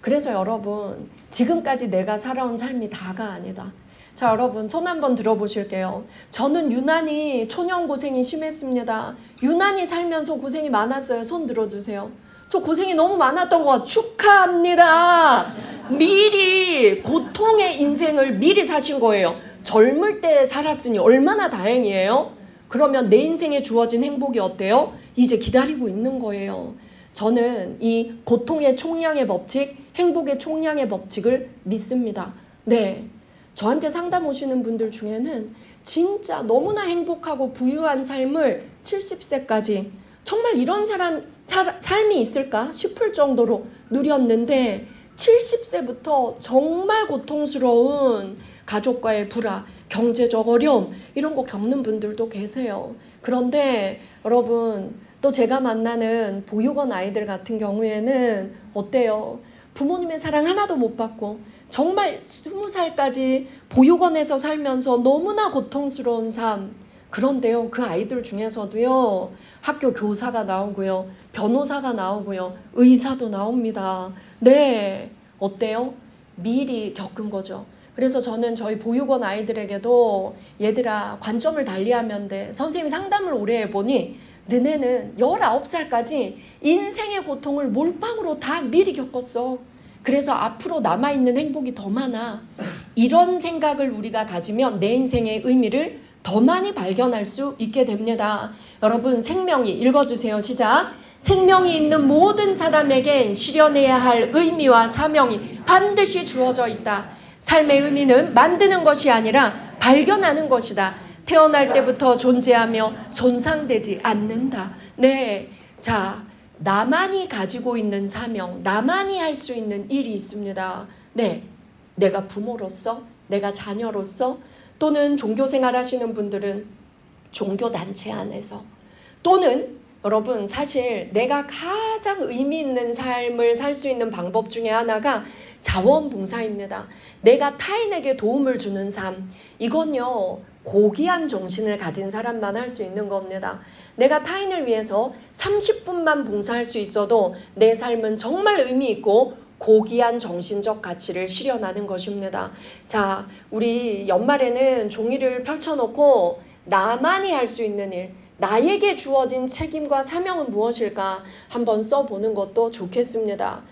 그래서 여러분, 지금까지 내가 살아온 삶이 다가 아니다. 자, 여러분 손 한번 들어보실게요. 저는 유난히 초년 고생이 심했습니다. 유난히 살면서 고생이 많았어요. 손 들어주세요. 저 고생이 너무 많았던 거 축하합니다. 미리 고통의 인생을 미리 사신 거예요. 젊을 때 살았으니 얼마나 다행이에요. 그러면 내 인생에 주어진 행복이 어때요? 이제 기다리고 있는 거예요. 저는 이 고통의 총량의 법칙, 행복의 총량의 법칙을 믿습니다. 네, 저한테 상담 오시는 분들 중에는 진짜 너무나 행복하고 부유한 삶을 70세까지 정말 이런 삶이 있을까 싶을 정도로 누렸는데 70세부터 정말 고통스러운 가족과의 불화, 경제적 어려움 이런 거 겪는 분들도 계세요. 그런데 여러분, 또 제가 만나는 보육원 아이들 같은 경우에는 어때요? 부모님의 사랑 하나도 못 받고 정말 20살까지 보육원에서 살면서 너무나 고통스러운 삶. 그런데요, 그 아이들 중에서도요, 학교 교사가 나오고요, 변호사가 나오고요, 의사도 나옵니다. 네, 어때요? 미리 겪은 거죠. 그래서 저는 저희 보육원 아이들에게도 얘들아, 관점을 달리하면 돼. 선생님이 상담을 오래 해보니 너네는 19살까지 인생의 고통을 몰빵으로 다 미리 겪었어. 그래서 앞으로 남아있는 행복이 더 많아. 이런 생각을 우리가 가지면 내 인생의 의미를 더 많이 발견할 수 있게 됩니다. 여러분, 생명이 읽어주세요. 시작. 생명이 있는 모든 사람에겐 실현해야 할 의미와 사명이 반드시 주어져 있다. 삶의 의미는 만드는 것이 아니라 발견하는 것이다. 태어날 때부터 존재하며 손상되지 않는다. 네, 자, 나만이 가지고 있는 사명, 나만이 할 수 있는 일이 있습니다. 네, 내가 부모로서, 내가 자녀로서, 또는 종교생활 하시는 분들은 종교단체 안에서, 또는 여러분, 사실 내가 가장 의미 있는 삶을 살 수 있는 방법 중에 하나가 자원봉사입니다. 내가 타인에게 도움을 주는 삶, 이건요, 고귀한 정신을 가진 사람만 할 수 있는 겁니다. 내가 타인을 위해서 30분만 봉사할 수 있어도 내 삶은 정말 의미 있고 고귀한 정신적 가치를 실현하는 것입니다. 자, 우리 연말에는 종이를 펼쳐놓고 나만이 할 수 있는 일, 나에게 주어진 책임과 사명은 무엇일까 한번 써보는 것도 좋겠습니다.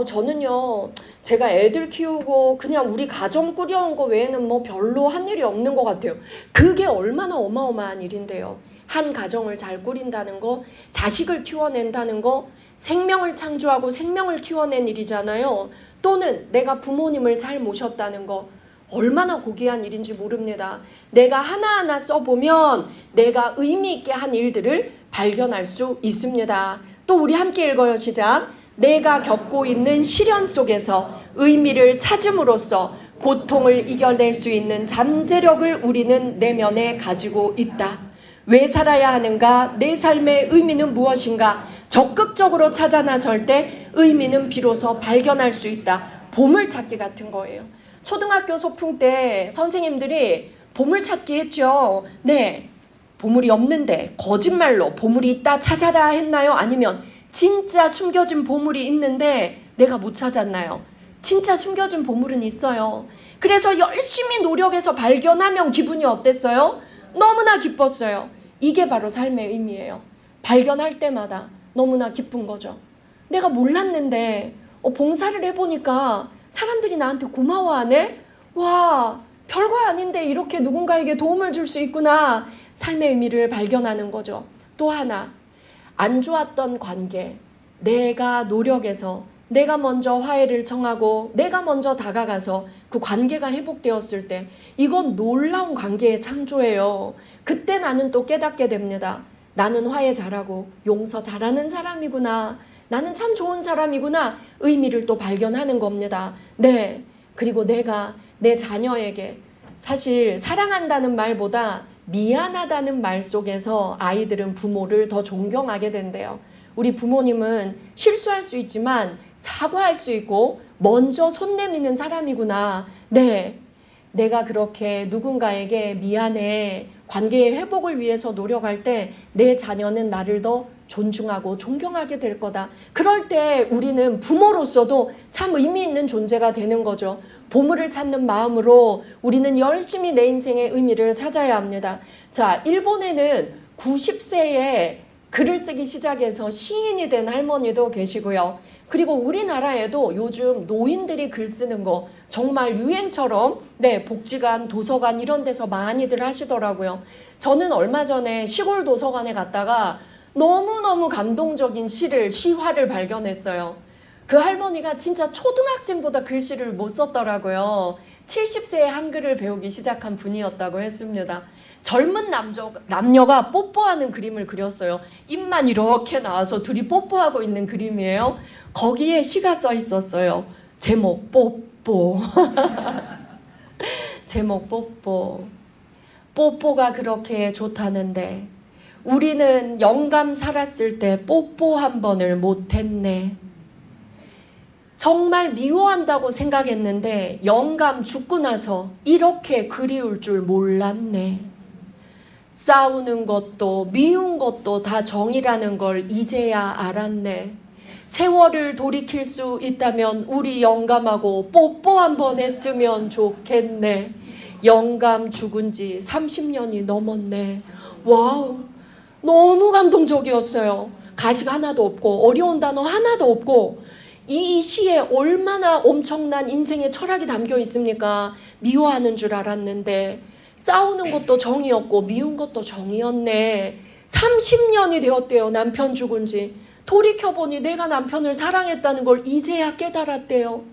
저는요, 제가 애들 키우고 그냥 우리 가정 꾸려온 거 외에는 뭐 별로 한 일이 없는 것 같아요. 그게 얼마나 어마어마한 일인데요. 한 가정을 잘 꾸린다는 거, 자식을 키워낸다는 거, 생명을 창조하고 생명을 키워낸 일이잖아요. 또는 내가 부모님을 잘 모셨다는 거, 얼마나 고귀한 일인지 모릅니다. 내가 하나하나 써보면 내가 의미 있게 한 일들을 발견할 수 있습니다. 또 우리 함께 읽어요. 시작. 내가 겪고 있는 시련 속에서 의미를 찾음으로써 고통을 이겨낼 수 있는 잠재력을 우리는 내면에 가지고 있다. 왜 살아야 하는가? 내 삶의 의미는 무엇인가? 적극적으로 찾아 나설 때 의미는 비로소 발견할 수 있다. 보물찾기 같은 거예요. 초등학교 소풍 때 선생님들이 보물찾기 했죠. 네, 보물이 없는데 거짓말로 보물이 있다 찾아라 했나요? 아니면 진짜 숨겨진 보물이 있는데 내가 못 찾았나요? 진짜 숨겨진 보물은 있어요. 그래서 열심히 노력해서 발견하면 기분이 어땠어요? 너무나 기뻤어요. 이게 바로 삶의 의미예요. 발견할 때마다 너무나 기쁜 거죠. 내가 몰랐는데 봉사를 해보니까 사람들이 나한테 고마워하네? 와, 별거 아닌데 이렇게 누군가에게 도움을 줄 수 있구나. 삶의 의미를 발견하는 거죠. 또 하나, 안 좋았던 관계, 내가 노력해서 내가 먼저 화해를 청하고 내가 먼저 다가가서 그 관계가 회복되었을 때 이건 놀라운 관계의 창조예요. 그때 나는 또 깨닫게 됩니다. 나는 화해 잘하고 용서 잘하는 사람이구나. 나는 참 좋은 사람이구나. 의미를 또 발견하는 겁니다. 네. 그리고 내가 내 자녀에게 사실 사랑한다는 말보다 미안하다는 말 속에서 아이들은 부모를 더 존경하게 된대요. 우리 부모님은 실수할 수 있지만 사과할 수 있고 먼저 손 내미는 사람이구나. 네, 내가 그렇게 누군가에게 미안해 관계의 회복을 위해서 노력할 때 내 자녀는 나를 더 존중하고 존경하게 될 거다. 그럴 때 우리는 부모로서도 참 의미 있는 존재가 되는 거죠. 보물을 찾는 마음으로 우리는 열심히 내 인생의 의미를 찾아야 합니다. 자, 일본에는 90세에 글을 쓰기 시작해서 시인이 된 할머니도 계시고요. 그리고 우리나라에도 요즘 노인들이 글 쓰는 거 정말 유행처럼 복지관, 도서관 이런 데서 많이들 하시더라고요. 저는 얼마 전에 시골 도서관에 갔다가 너무너무 감동적인 시화를 발견했어요. 그 할머니가 진짜 초등학생보다 글씨를 못 썼더라고요. 70세에 한글을 배우기 시작한 분이었다고 했습니다. 젊은 남녀가 뽀뽀하는 그림을 그렸어요. 입만 이렇게 나와서 둘이 뽀뽀하고 있는 그림이에요. 거기에 시가 써 있었어요. 제목 뽀뽀. 제목 뽀뽀. 뽀뽀가 그렇게 좋다는데 우리는 영감 살았을 때 뽀뽀 한 번을 못했네. 정말 미워한다고 생각했는데 영감 죽고 나서 이렇게 그리울 줄 몰랐네. 싸우는 것도 미운 것도 다 정이라는 걸 이제야 알았네. 세월을 돌이킬 수 있다면 우리 영감하고 뽀뽀 한번 했으면 좋겠네. 영감 죽은 지 30년이 넘었네. 와우, 너무 감동적이었어요. 가식 하나도 없고 어려운 단어 하나도 없고 이 시에 얼마나 엄청난 인생의 철학이 담겨 있습니까? 미워하는 줄 알았는데 싸우는 것도 정이었고 미운 것도 정이었네. 30년이 되었대요. 남편 죽은 지. 돌이켜보니 내가 남편을 사랑했다는 걸 이제야 깨달았대요.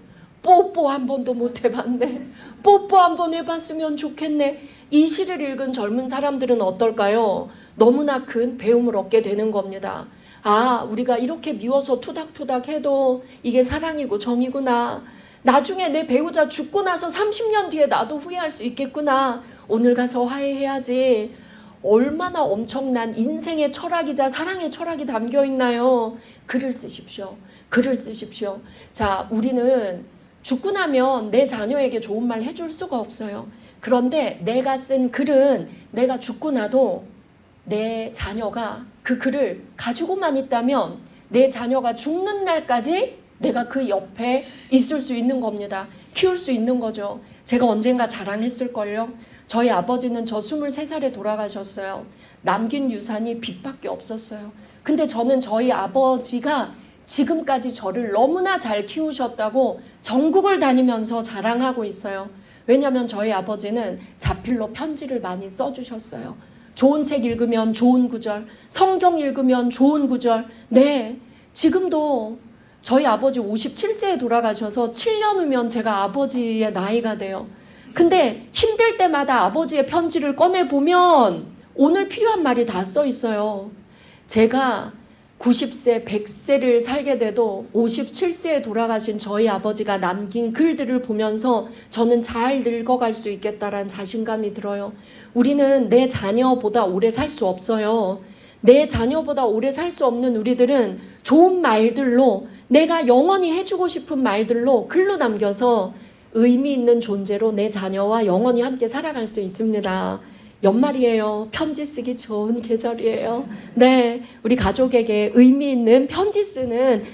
뽀뽀 한 번도 못 해봤네. 뽀뽀 한 번 해봤으면 좋겠네. 이 시를 읽은 젊은 사람들은 어떨까요? 너무나 큰 배움을 얻게 되는 겁니다. 아, 우리가 이렇게 미워서 투닥투닥 해도 이게 사랑이고 정이구나. 나중에 내 배우자 죽고 나서 30년 뒤에 나도 후회할 수 있겠구나. 오늘 가서 화해해야지. 얼마나 엄청난 인생의 철학이자 사랑의 철학이 담겨 있나요? 글을 쓰십시오. 글을 쓰십시오. 자, 우리는 죽고 나면 내 자녀에게 좋은 말 해줄 수가 없어요. 그런데 내가 쓴 글은 내가 죽고 나도 내 자녀가 그 글을 가지고만 있다면 내 자녀가 죽는 날까지 내가 그 옆에 있을 수 있는 겁니다. 키울 수 있는 거죠. 제가 언젠가 자랑했을걸요. 저희 아버지는 저 23살에 돌아가셨어요. 남긴 유산이 빚밖에 없었어요. 근데 저는 저희 아버지가 지금까지 저를 너무나 잘 키우셨다고 전국을 다니면서 자랑하고 있어요. 왜냐하면 저희 아버지는 자필로 편지를 많이 써주셨어요. 좋은 책 읽으면 좋은 구절, 성경 읽으면 좋은 구절. 네, 지금도 저희 아버지 57세에 돌아가셔서 7년 후면 제가 아버지의 나이가 돼요. 근데 힘들 때마다 아버지의 편지를 꺼내보면 오늘 필요한 말이 다 써 있어요. 제가 90세, 100세를 살게 돼도 57세에 돌아가신 저희 아버지가 남긴 글들을 보면서 저는 잘 늙어갈 수 있겠다라는 자신감이 들어요. 우리는 내 자녀보다 오래 살 수 없어요. 내 자녀보다 오래 살 수 없는 우리들은 좋은 말들로, 내가 영원히 해주고 싶은 말들로 글로 남겨서 의미 있는 존재로 내 자녀와 영원히 함께 살아갈 수 있습니다. 연말이에요. 편지 쓰기 좋은 계절이에요. 네, 우리 가족에게 의미 있는 편지 쓰는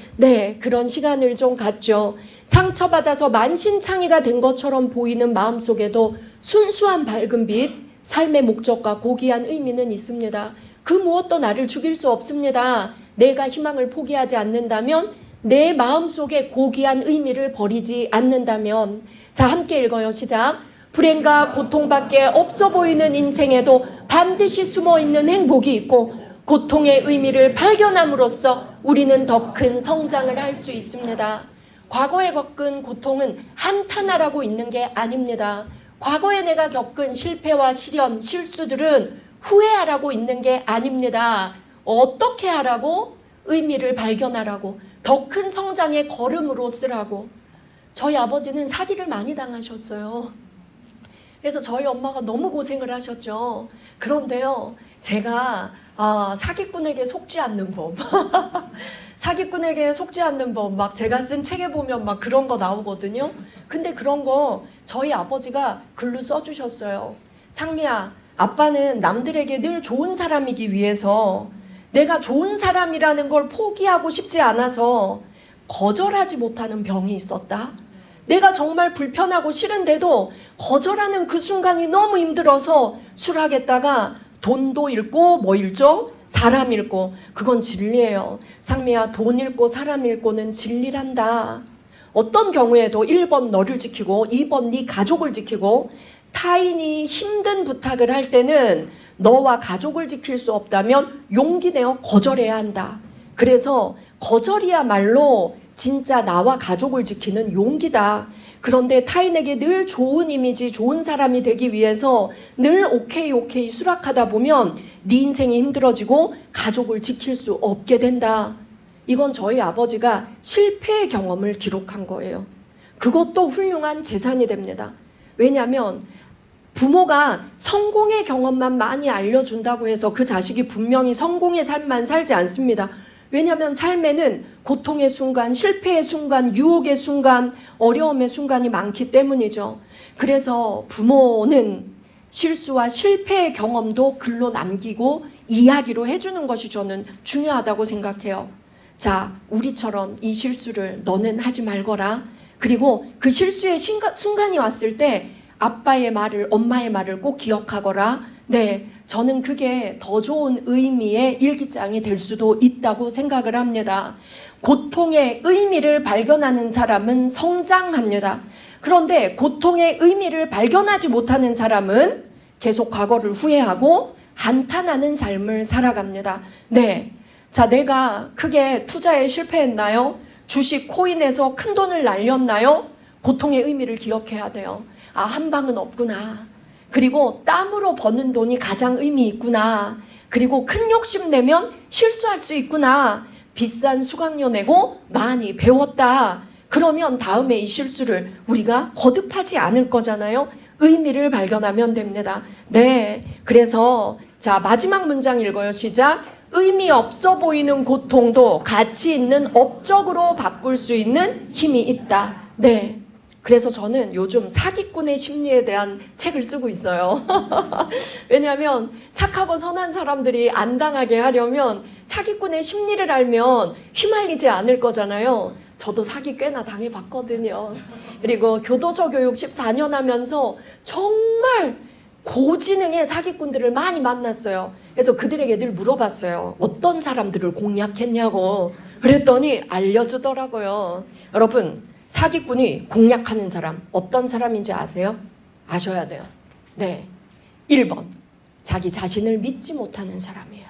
그런 시간을 좀 갖죠. 상처받아서 만신창이가 된 것처럼 보이는 마음속에도 순수한 밝은 빛, 삶의 목적과 고귀한 의미는 있습니다. 그 무엇도 나를 죽일 수 없습니다. 내가 희망을 포기하지 않는다면, 내 마음속에 고귀한 의미를 버리지 않는다면. 자, 함께 읽어요. 시작. 불행과 고통밖에 없어 보이는 인생에도 반드시 숨어있는 행복이 있고, 고통의 의미를 발견함으로써 우리는 더 큰 성장을 할 수 있습니다. 과거에 겪은 고통은 한탄하라고 있는 게 아닙니다. 과거에 내가 겪은 실패와 시련, 실수들은 후회하라고 있는 게 아닙니다. 어떻게 하라고? 의미를 발견하라고, 더 큰 성장의 걸음으로 쓰라고. 저희 아버지는 사기를 많이 당하셨어요. 그래서 저희 엄마가 너무 고생을 하셨죠. 그런데요, 제가 사기꾼에게 속지 않는 법 사기꾼에게 속지 않는 법, 막 제가 쓴 책에 보면 막 그런 거 나오거든요. 근데 그런 거 저희 아버지가 글로 써주셨어요. 상미야, 아빠는 남들에게 늘 좋은 사람이기 위해서, 내가 좋은 사람이라는 걸 포기하고 싶지 않아서 거절하지 못하는 병이 있었다. 내가 정말 불편하고 싫은데도 거절하는 그 순간이 너무 힘들어서 술하겠다가 돈도 잃고 뭐 잃죠? 사람 잃고. 그건 진리예요. 상미야, 돈 잃고 사람 잃고는 진리란다. 어떤 경우에도 1번 너를 지키고 2번 네 가족을 지키고, 타인이 힘든 부탁을 할 때는 너와 가족을 지킬 수 없다면 용기 내어 거절해야 한다. 그래서 거절이야말로 진짜 나와 가족을 지키는 용기다. 그런데 타인에게 늘 좋은 이미지, 좋은 사람이 되기 위해서 늘 오케이 수락하다 보면 네 인생이 힘들어지고 가족을 지킬 수 없게 된다. 이건 저희 아버지가 실패의 경험을 기록한 거예요. 그것도 훌륭한 재산이 됩니다. 왜냐하면 부모가 성공의 경험만 많이 알려준다고 해서 그 자식이 분명히 성공의 삶만 살지 않습니다. 왜냐하면 삶에는 고통의 순간, 실패의 순간, 유혹의 순간, 어려움의 순간이 많기 때문이죠. 그래서 부모는 실수와 실패의 경험도 글로 남기고 이야기로 해주는 것이 저는 중요하다고 생각해요. 자, 우리처럼 이 실수를 너는 하지 말거라. 그리고 그 실수의 순간이 왔을 때 아빠의 말을, 엄마의 말을 꼭 기억하거라. 네, 저는 그게 더 좋은 의미의 일기장이 될 수도 있다고 생각을 합니다. 고통의 의미를 발견하는 사람은 성장합니다. 그런데 고통의 의미를 발견하지 못하는 사람은 계속 과거를 후회하고 한탄하는 삶을 살아갑니다. 네, 자, 내가 크게 투자에 실패했나요? 주식 코인에서 큰 돈을 날렸나요? 고통의 의미를 기억해야 돼요. 아, 한 방은 없구나. 그리고 땀으로 버는 돈이 가장 의미 있구나. 그리고 큰 욕심 내면 실수할 수 있구나. 비싼 수강료 내고 많이 배웠다. 그러면 다음에 이 실수를 우리가 거듭하지 않을 거잖아요. 의미를 발견하면 됩니다. 네, 그래서 자, 마지막 문장 읽어요. 시작. 의미 없어 보이는 고통도 가치 있는 업적으로 바꿀 수 있는 힘이 있다. 네. 그래서 저는 요즘 사기꾼의 심리에 대한 책을 쓰고 있어요. 왜냐하면 착하고 선한 사람들이 안 당하게 하려면 사기꾼의 심리를 알면 휘말리지 않을 거잖아요. 저도 사기 꽤나 당해봤거든요. 그리고 교도소 교육 14년 하면서 정말 고지능의 사기꾼들을 많이 만났어요. 그래서 그들에게 늘 물어봤어요. 어떤 사람들을 공략했냐고. 그랬더니 알려주더라고요. 여러분, 사기꾼이 공략하는 사람 어떤 사람인지 아세요? 아셔야 돼요. 네, 1번 자기 자신을 믿지 못하는 사람이에요.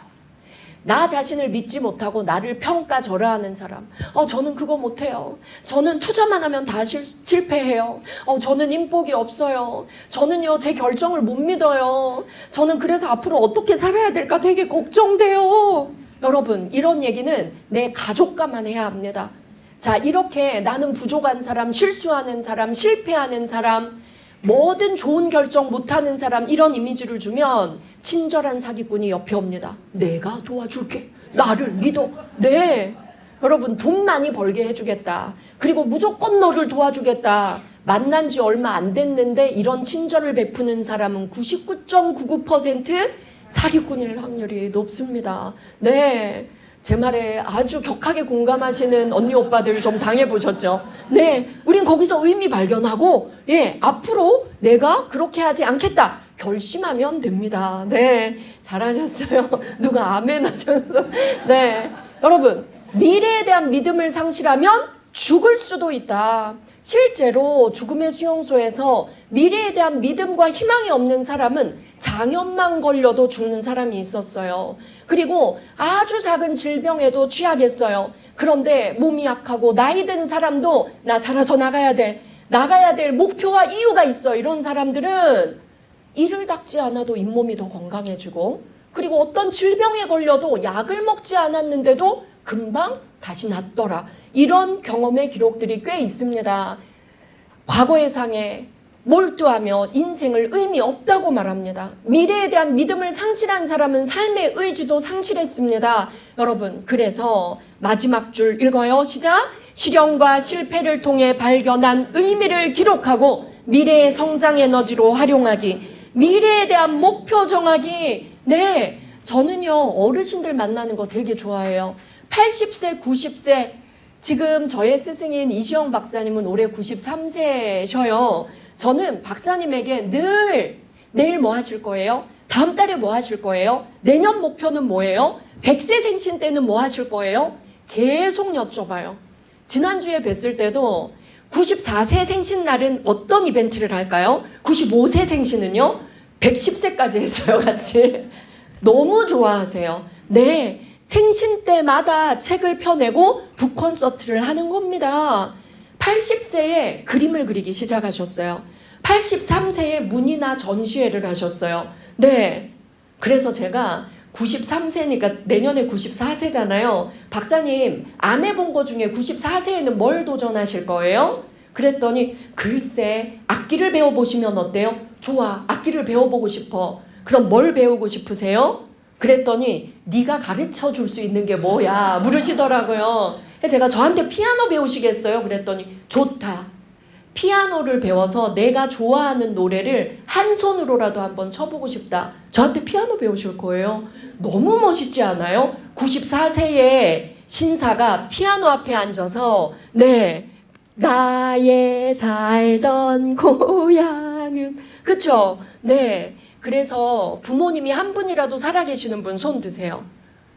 나 자신을 믿지 못하고 나를 평가절하하는 사람. 저는 그거 못해요. 저는 투자만 하면 다 실패해요. 저는 인복이 없어요. 저는요, 제 결정을 못 믿어요. 저는 그래서 앞으로 어떻게 살아야 될까 되게 걱정돼요. 여러분, 이런 얘기는 내 가족과만 해야 합니다. 자, 이렇게 나는 부족한 사람, 실수하는 사람, 실패하는 사람, 뭐든 좋은 결정 못하는 사람, 이런 이미지를 주면 친절한 사기꾼이 옆에 옵니다. 내가 도와줄게. 나를 믿어. 네. 여러분, 돈 많이 벌게 해주겠다. 그리고 무조건 너를 도와주겠다. 만난 지 얼마 안 됐는데 이런 친절을 베푸는 사람은 99.99% 사기꾼일 확률이 높습니다. 네. 제 말에 아주 격하게 공감하시는 언니 오빠들 좀 당해보셨죠? 네. 우린 거기서 의미 발견하고, 예, 앞으로 내가 그렇게 하지 않겠다. 결심하면 됩니다. 네. 잘하셨어요. 누가 아멘 하셔서. 네. 여러분, 미래에 대한 믿음을 상실하면 죽을 수도 있다. 실제로 죽음의 수용소에서 미래에 대한 믿음과 희망이 없는 사람은 장염만 걸려도 죽는 사람이 있었어요. 그리고 아주 작은 질병에도 취하겠어요. 그런데 몸이 약하고 나이 든 사람도 나 살아서 나가야 돼. 나가야 될 목표와 이유가 있어. 이런 사람들은 이를 닦지 않아도 잇몸이 더 건강해지고, 그리고 어떤 질병에 걸려도 약을 먹지 않았는데도 금방 다시 낫더라. 이런 경험의 기록들이 꽤 있습니다. 과거의 상에 몰두하며 인생을 의미 없다고 말합니다. 미래에 대한 믿음을 상실한 사람은 삶의 의지도 상실했습니다. 여러분, 그래서 마지막 줄 읽어요. 시작! 실현과 실패를 통해 발견한 의미를 기록하고 미래의 성장 에너지로 활용하기. 미래에 대한 목표 정하기. 네, 저는요 어르신들 만나는 거 되게 좋아해요. 80세, 90세, 지금 저의 스승인 이시영 박사님은 올해 93세셔요. 저는 박사님에게 내일 뭐 하실 거예요? 다음 달에 뭐 하실 거예요? 내년 목표는 뭐예요? 100세 생신 때는 뭐 하실 거예요? 계속 여쭤봐요. 지난주에 뵀을 때도 94세 생신 날은 어떤 이벤트를 할까요? 95세 생신은요? 110세까지 했어요, 같이. 너무 좋아하세요. 네. 생신 때마다 책을 펴내고 북콘서트를 하는 겁니다. 80세에 그림을 그리기 시작하셨어요. 83세에 문이나 전시회를 하셨어요. 네. 그래서 제가 93세니까 내년에 94세잖아요. 박사님, 안 해본 거 중에 94세에는 뭘 도전하실 거예요? 그랬더니 글쎄, 악기를 배워보시면 어때요? 좋아, 악기를 배워보고 싶어. 그럼 뭘 배우고 싶으세요? 그랬더니 네가 가르쳐 줄 수 있는 게 뭐야? 물으시더라고요. 제가 저한테 피아노 배우시겠어요? 그랬더니 좋다. 피아노를 배워서 내가 좋아하는 노래를 한 손으로라도 한번 쳐보고 싶다. 저한테 피아노 배우실 거예요. 너무 멋있지 않아요? 94세의 신사가 피아노 앞에 앉아서 네, 나의 살던 고향은, 그쵸? 네. 그래서 부모님이 한 분이라도 살아계시는 분 손 드세요.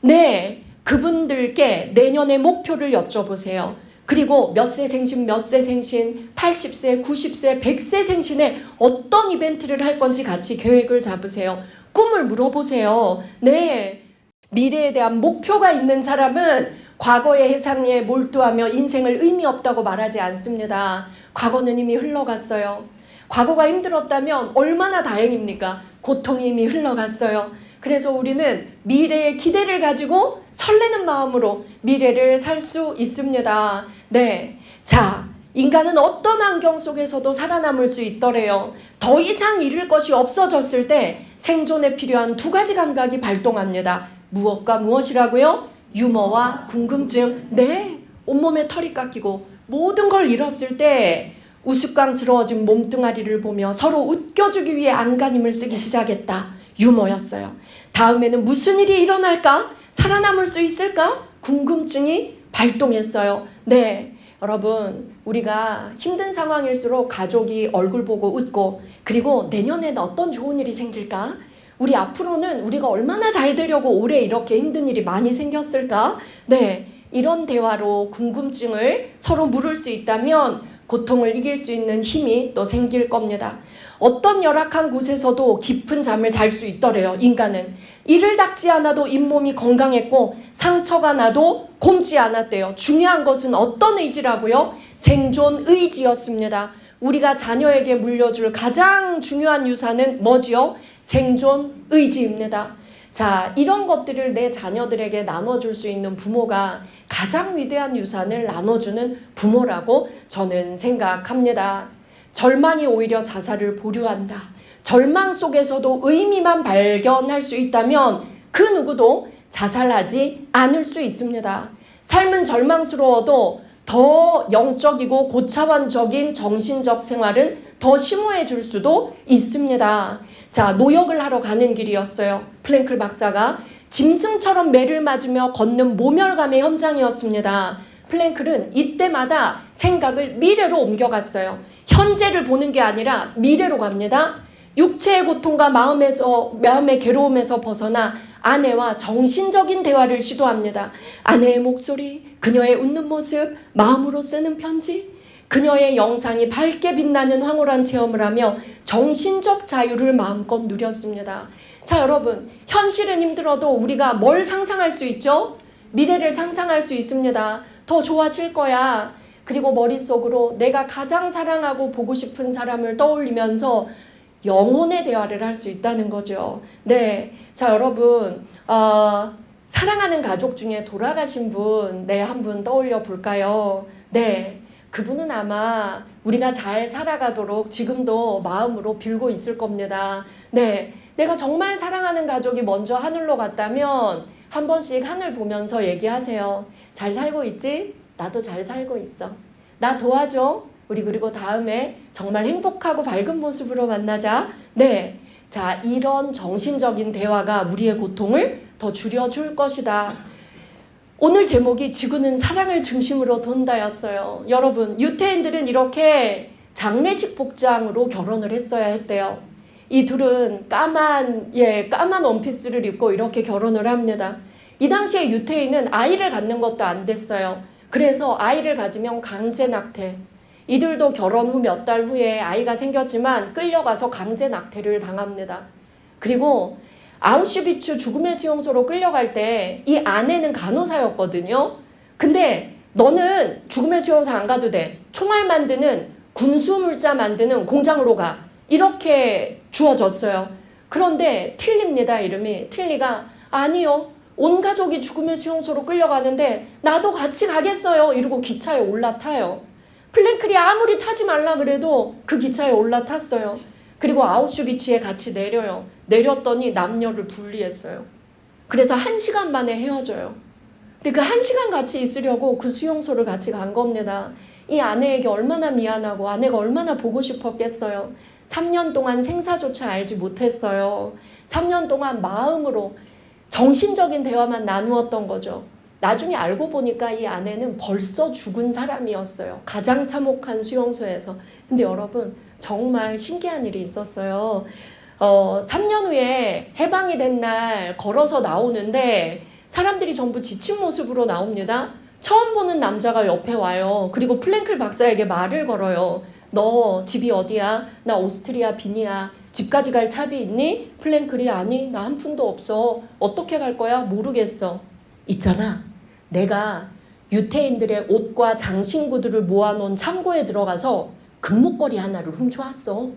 네, 그분들께 내년의 목표를 여쭤보세요. 그리고 몇 세 생신, 80세, 90세, 100세 생신에 어떤 이벤트를 할 건지 같이 계획을 잡으세요. 꿈을 물어보세요. 네, 미래에 대한 목표가 있는 사람은 과거의 해상에 몰두하며 인생을 의미 없다고 말하지 않습니다. 과거는 이미 흘러갔어요. 과거가 힘들었다면 얼마나 다행입니까? 고통이 이미 흘러갔어요. 그래서 우리는 미래에 기대를 가지고 설레는 마음으로 미래를 살 수 있습니다. 네. 자, 인간은 어떤 환경 속에서도 살아남을 수 있더래요. 더 이상 잃을 것이 없어졌을 때 생존에 필요한 두 가지 감각이 발동합니다. 무엇과 무엇이라고요? 유머와 궁금증. 네. 온몸에 털이 깎이고 모든 걸 잃었을 때 우스꽝스러워진 몸뚱아리를 보며 서로 웃겨주기 위해 안간힘을 쓰기 시작했다. 유머였어요. 다음에는 무슨 일이 일어날까? 살아남을 수 있을까? 궁금증이 발동했어요. 네, 여러분, 우리가 힘든 상황일수록 가족이 얼굴 보고 웃고, 그리고 내년에는 어떤 좋은 일이 생길까? 우리 앞으로는 우리가 얼마나 잘 되려고 올해 이렇게 힘든 일이 많이 생겼을까? 네, 이런 대화로 궁금증을 서로 물을 수 있다면 고통을 이길 수 있는 힘이 또 생길 겁니다. 어떤 열악한 곳에서도 깊은 잠을 잘 수 있더래요. 인간은 이를 닦지 않아도 잇몸이 건강했고 상처가 나도 곪지 않았대요. 중요한 것은 어떤 의지라고요? 생존 의지였습니다. 우리가 자녀에게 물려줄 가장 중요한 유산은 뭐지요? 생존 의지입니다. 자, 이런 것들을 내 자녀들에게 나눠줄 수 있는 부모가 가장 위대한 유산을 나눠주는 부모라고 저는 생각합니다. 절망이 오히려 자살을 보류한다. 절망 속에서도 의미만 발견할 수 있다면 그 누구도 자살하지 않을 수 있습니다. 삶은 절망스러워도 더 영적이고 고차원적인 정신적 생활은 더 심오해 줄 수도 있습니다. 자, 노역을 하러 가는 길이었어요. 프랭클 박사가 짐승처럼 매를 맞으며 걷는 모멸감의 현장이었습니다. 프랭클은 이때마다 생각을 미래로 옮겨갔어요. 현재를 보는 게 아니라 미래로 갑니다. 육체의 고통과 마음의 괴로움에서 벗어나 아내와 정신적인 대화를 시도합니다. 아내의 목소리, 그녀의 웃는 모습, 마음으로 쓰는 편지, 그녀의 영상이 밝게 빛나는 황홀한 체험을 하며 정신적 자유를 마음껏 누렸습니다. 자, 여러분, 현실은 힘들어도 우리가 뭘 상상할 수 있죠? 미래를 상상할 수 있습니다. 더 좋아질 거야. 그리고 머릿속으로 내가 가장 사랑하고 보고 싶은 사람을 떠올리면서 영혼의 대화를 할 수 있다는 거죠. 네, 자, 여러분, 사랑하는 가족 중에 돌아가신 분, 네, 한 분 떠올려 볼까요? 네, 그분은 아마 우리가 잘 살아가도록 지금도 마음으로 빌고 있을 겁니다. 네, 내가 정말 사랑하는 가족이 먼저 하늘로 갔다면 한 번씩 하늘 보면서 얘기하세요. 잘 살고 있지? 나도 잘 살고 있어. 나 도와줘. 우리 그리고 다음에 정말 행복하고 밝은 모습으로 만나자. 네, 자, 이런 정신적인 대화가 우리의 고통을 더 줄여줄 것이다. 오늘 제목이 지구는 사랑을 중심으로 돈다였어요. 여러분, 유태인들은 이렇게 장례식 복장으로 결혼을 했어야 했대요. 이 둘은 까만 원피스를 입고 이렇게 결혼을 합니다. 이 당시에 유태인은 아이를 갖는 것도 안 됐어요. 그래서 아이를 가지면 강제 낙태. 이들도 결혼 후 몇 달 후에 아이가 생겼지만 끌려가서 강제 낙태를 당합니다. 그리고 아우슈비츠 죽음의 수용소로 끌려갈 때 이 아내는 간호사였거든요. 근데 너는 죽음의 수용소 안 가도 돼. 총알 만드는 군수물자 만드는 공장으로 가. 이렇게 주어졌어요. 그런데 틸리입니다. 이름이. 틸리가 아니요. 온 가족이 죽음의 수용소로 끌려가는데 나도 같이 가겠어요. 이러고 기차에 올라타요. 플랭클이 아무리 타지 말라 그래도 그 기차에 올라탔어요. 그리고 아우슈비츠에 같이 내려요. 내렸더니 남녀를 분리했어요. 그래서 1시간 만에 헤어져요. 근데 그 1시간 같이 있으려고 그 수용소를 같이 간 겁니다. 이 아내에게 얼마나 미안하고 아내가 얼마나 보고 싶었겠어요. 3년 동안 생사조차 알지 못했어요. 3년 동안 마음으로 정신적인 대화만 나누었던 거죠. 나중에 알고 보니까 이 아내는 벌써 죽은 사람이었어요. 가장 참혹한 수용소에서. 근데 여러분, 정말 신기한 일이 있었어요. 3년 후에 해방이 된 날 걸어서 나오는데 사람들이 전부 지친 모습으로 나옵니다. 처음 보는 남자가 옆에 와요. 그리고 플랭클 박사에게 말을 걸어요. 너 집이 어디야? 나 오스트리아 빈이야. 집까지 갈 차비 있니? 플랭클이 아니, 나 한 푼도 없어. 어떻게 갈 거야? 모르겠어. 있잖아. 내가 유태인들의 옷과 장신구들을 모아놓은 창고에 들어가서 금목걸이 하나를 훔쳐왔어.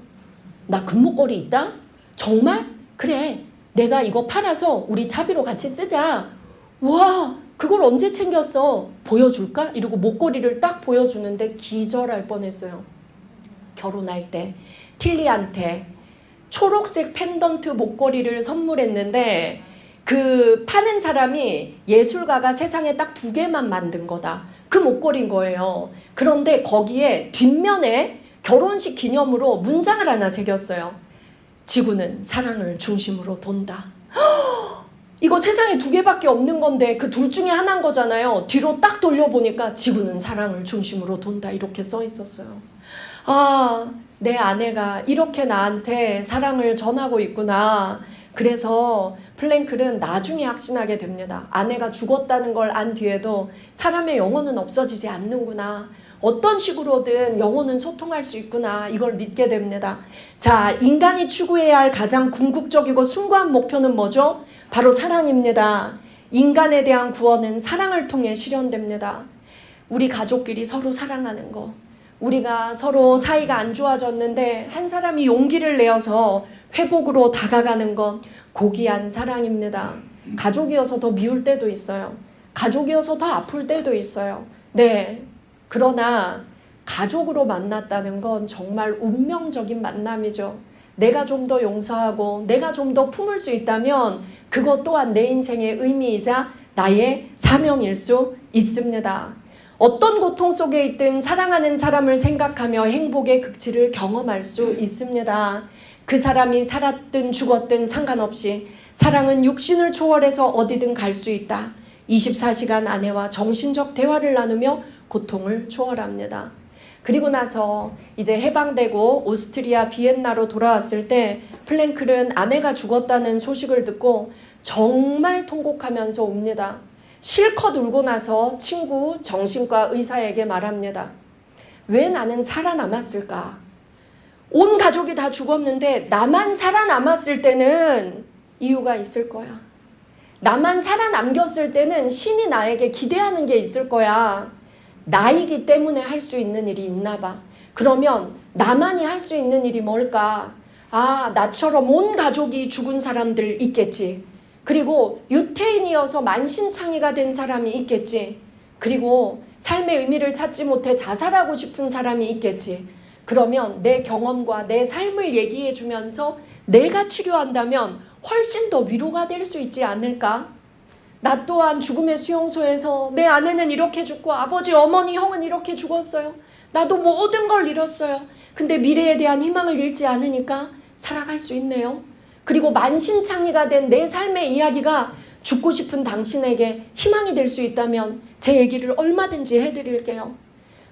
나 금목걸이 있다? 정말? 그래. 내가 이거 팔아서 우리 차비로 같이 쓰자. 와, 그걸 언제 챙겼어? 보여줄까? 이러고 목걸이를 딱 보여주는데 기절할 뻔했어요. 결혼할 때 틸리한테 초록색 펜던트 목걸이를 선물했는데 그 파는 사람이 예술가가 세상에 딱 2개만 만든 거다. 그 목걸이인 거예요. 그런데 거기에 뒷면에 결혼식 기념으로 문장을 하나 새겼어요. 지구는 사랑을 중심으로 돈다. 이거 세상에 2개밖에 없는 건데 그 둘 중에 하나인 거잖아요. 뒤로 딱 돌려보니까 지구는 사랑을 중심으로 돈다 이렇게 써 있었어요. 아, 내 아내가 이렇게 나한테 사랑을 전하고 있구나. 그래서 플랭클은 나중에 확신하게 됩니다. 아내가 죽었다는 걸 안 뒤에도 사람의 영혼은 없어지지 않는구나. 어떤 식으로든 영혼은 소통할 수 있구나. 이걸 믿게 됩니다. 자, 인간이 추구해야 할 가장 궁극적이고 숭고한 목표는 뭐죠? 바로 사랑입니다. 인간에 대한 구원은 사랑을 통해 실현됩니다. 우리 가족끼리 서로 사랑하는 거. 우리가 서로 사이가 안 좋아졌는데 한 사람이 용기를 내어서 회복으로 다가가는 건 고귀한 사랑입니다. 가족이어서 더 미울 때도 있어요. 가족이어서 더 아플 때도 있어요. 네. 그러나 가족으로 만났다는 건 정말 운명적인 만남이죠. 내가 좀 더 용서하고 내가 좀 더 품을 수 있다면 그것 또한 내 인생의 의미이자 나의 사명일 수 있습니다. 어떤 고통 속에 있든 사랑하는 사람을 생각하며 행복의 극치를 경험할 수 있습니다. 그 사람이 살았든 죽었든 상관없이 사랑은 육신을 초월해서 어디든 갈 수 있다. 24시간 아내와 정신적 대화를 나누며 고통을 초월합니다. 그리고 나서 이제 해방되고 오스트리아 비엔나로 돌아왔을 때 플랭클은 아내가 죽었다는 소식을 듣고 정말 통곡하면서 웁니다. 실컷 울고 나서 친구 정신과 의사에게 말합니다. 왜 나는 살아남았을까? 온 가족이 다 죽었는데 나만 살아남았을 때는 이유가 있을 거야. 나만 살아남겼을 때는 신이 나에게 기대하는 게 있을 거야. 나이기 때문에 할 수 있는 일이 있나 봐. 그러면 나만이 할 수 있는 일이 뭘까? 아, 나처럼 온 가족이 죽은 사람들 있겠지. 그리고 유태인이어서 만신창이가 된 사람이 있겠지. 그리고 삶의 의미를 찾지 못해 자살하고 싶은 사람이 있겠지. 그러면 내 경험과 내 삶을 얘기해 주면서 내가 치료한다면 훨씬 더 위로가 될 수 있지 않을까? 나 또한 죽음의 수용소에서 내 아내는 이렇게 죽고 아버지, 어머니, 형은 이렇게 죽었어요. 나도 모든 걸 잃었어요. 근데 미래에 대한 희망을 잃지 않으니까 살아갈 수 있네요. 그리고 만신창이가 된 내 삶의 이야기가 죽고 싶은 당신에게 희망이 될 수 있다면 제 얘기를 얼마든지 해드릴게요.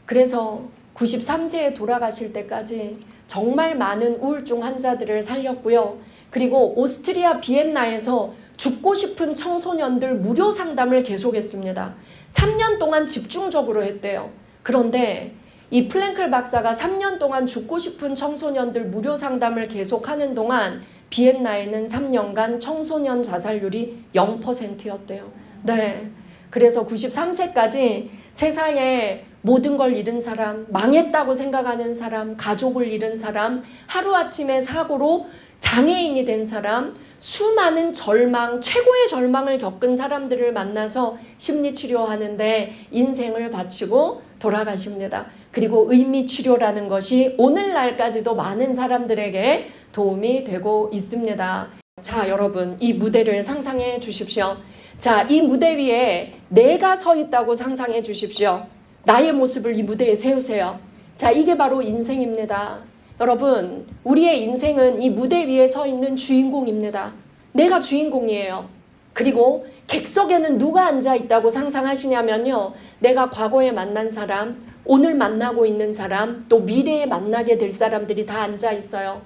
그래서 93세에 돌아가실 때까지 정말 많은 우울증 환자들을 살렸고요. 그리고 오스트리아 비엔나에서 죽고 싶은 청소년들 무료 상담을 계속했습니다. 3년 동안 집중적으로 했대요. 그런데 이 플랭클 박사가 3년 동안 죽고 싶은 청소년들 무료 상담을 계속하는 동안 비엔나에는 3년간 청소년 자살률이 0%였대요. 네. 그래서 93세까지 세상에 모든 걸 잃은 사람, 망했다고 생각하는 사람, 가족을 잃은 사람, 하루아침에 사고로 장애인이 된 사람, 수많은 절망, 최고의 절망을 겪은 사람들을 만나서 심리치료하는데 인생을 바치고 돌아가십니다. 그리고 의미치료라는 것이 오늘날까지도 많은 사람들에게 도움이 되고 있습니다. 자, 여러분, 이 무대를 상상해 주십시오. 자, 이 무대 위에 내가 서 있다고 상상해 주십시오. 나의 모습을 이 무대에 세우세요. 자, 이게 바로 인생입니다. 여러분, 우리의 인생은 이 무대 위에 서 있는 주인공입니다. 내가 주인공이에요. 그리고 객석에는 누가 앉아 있다고 상상하시냐면요. 내가 과거에 만난 사람, 오늘 만나고 있는 사람, 또 미래에 만나게 될 사람들이 다 앉아 있어요.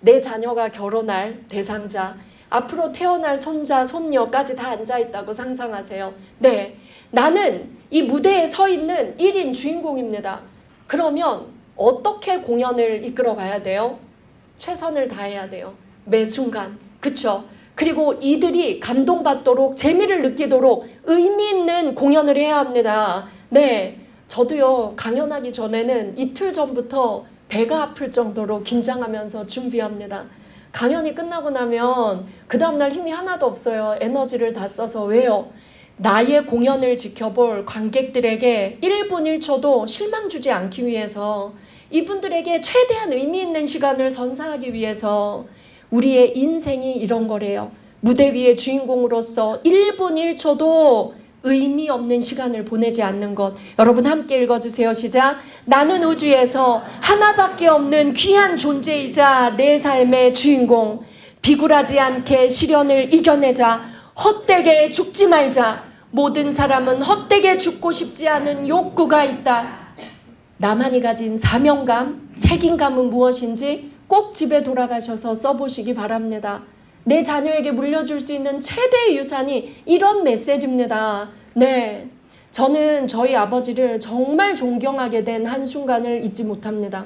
내 자녀가 결혼할 대상자, 앞으로 태어날 손자, 손녀까지 다 앉아 있다고 상상하세요. 네, 나는 이 무대에 서 있는 1인 주인공입니다. 그러면 어떻게 공연을 이끌어 가야 돼요? 최선을 다해야 돼요. 매 순간. 그쵸? 그리고 이들이 감동받도록 재미를 느끼도록 의미 있는 공연을 해야 합니다. 네, 저도요, 강연하기 전에는 이틀 전부터 배가 아플 정도로 긴장하면서 준비합니다. 강연이 끝나고 나면 그 다음날 힘이 하나도 없어요. 에너지를 다 써서. 왜요? 나의 공연을 지켜볼 관객들에게 1분 1초도 실망 주지 않기 위해서, 이분들에게 최대한 의미 있는 시간을 선사하기 위해서 우리의 인생이 이런 거래요. 무대 위의 주인공으로서 1분 1초도 의미 없는 시간을 보내지 않는 것. 여러분 함께 읽어주세요. 시작. 나는 우주에서 하나밖에 없는 귀한 존재이자 내 삶의 주인공. 비굴하지 않게 시련을 이겨내자. 헛되게 죽지 말자. 모든 사람은 헛되게 죽고 싶지 않은 욕구가 있다. 나만이 가진 사명감, 책임감은 무엇인지 꼭 집에 돌아가셔서 써보시기 바랍니다. 내 자녀에게 물려줄 수 있는 최대의 유산이 이런 메시지입니다. 네, 저는 저희 아버지를 정말 존경하게 된 한순간을 잊지 못합니다.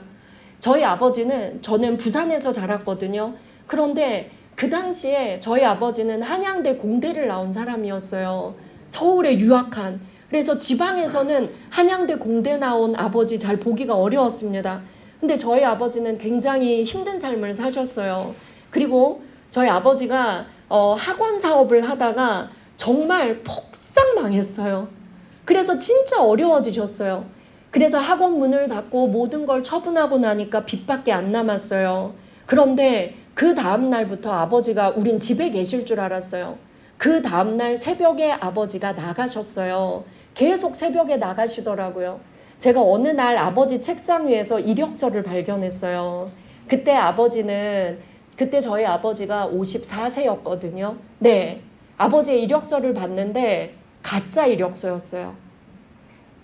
저희 아버지는, 저는 부산에서 자랐거든요. 그런데 그 당시에 저희 아버지는 한양대 공대를 나온 사람이었어요. 서울에 유학한. 그래서 지방에서는 한양대 공대 나온 아버지 잘 보기가 어려웠습니다. 근데 저희 아버지는 굉장히 힘든 삶을 사셨어요. 그리고 저희 아버지가 학원 사업을 하다가 정말 폭삭 망했어요. 그래서 진짜 어려워지셨어요. 그래서 학원 문을 닫고 모든 걸 처분하고 나니까 빚밖에 안 남았어요. 그런데 그 다음 날부터 아버지가 우린 집에 계실 줄 알았어요. 그 다음 날 새벽에 아버지가 나가셨어요. 계속 새벽에 나가시더라고요. 제가 어느 날 아버지 책상 위에서 이력서를 발견했어요. 그때 저희 아버지가 54세였거든요. 네. 아버지의 이력서를 봤는데 가짜 이력서였어요.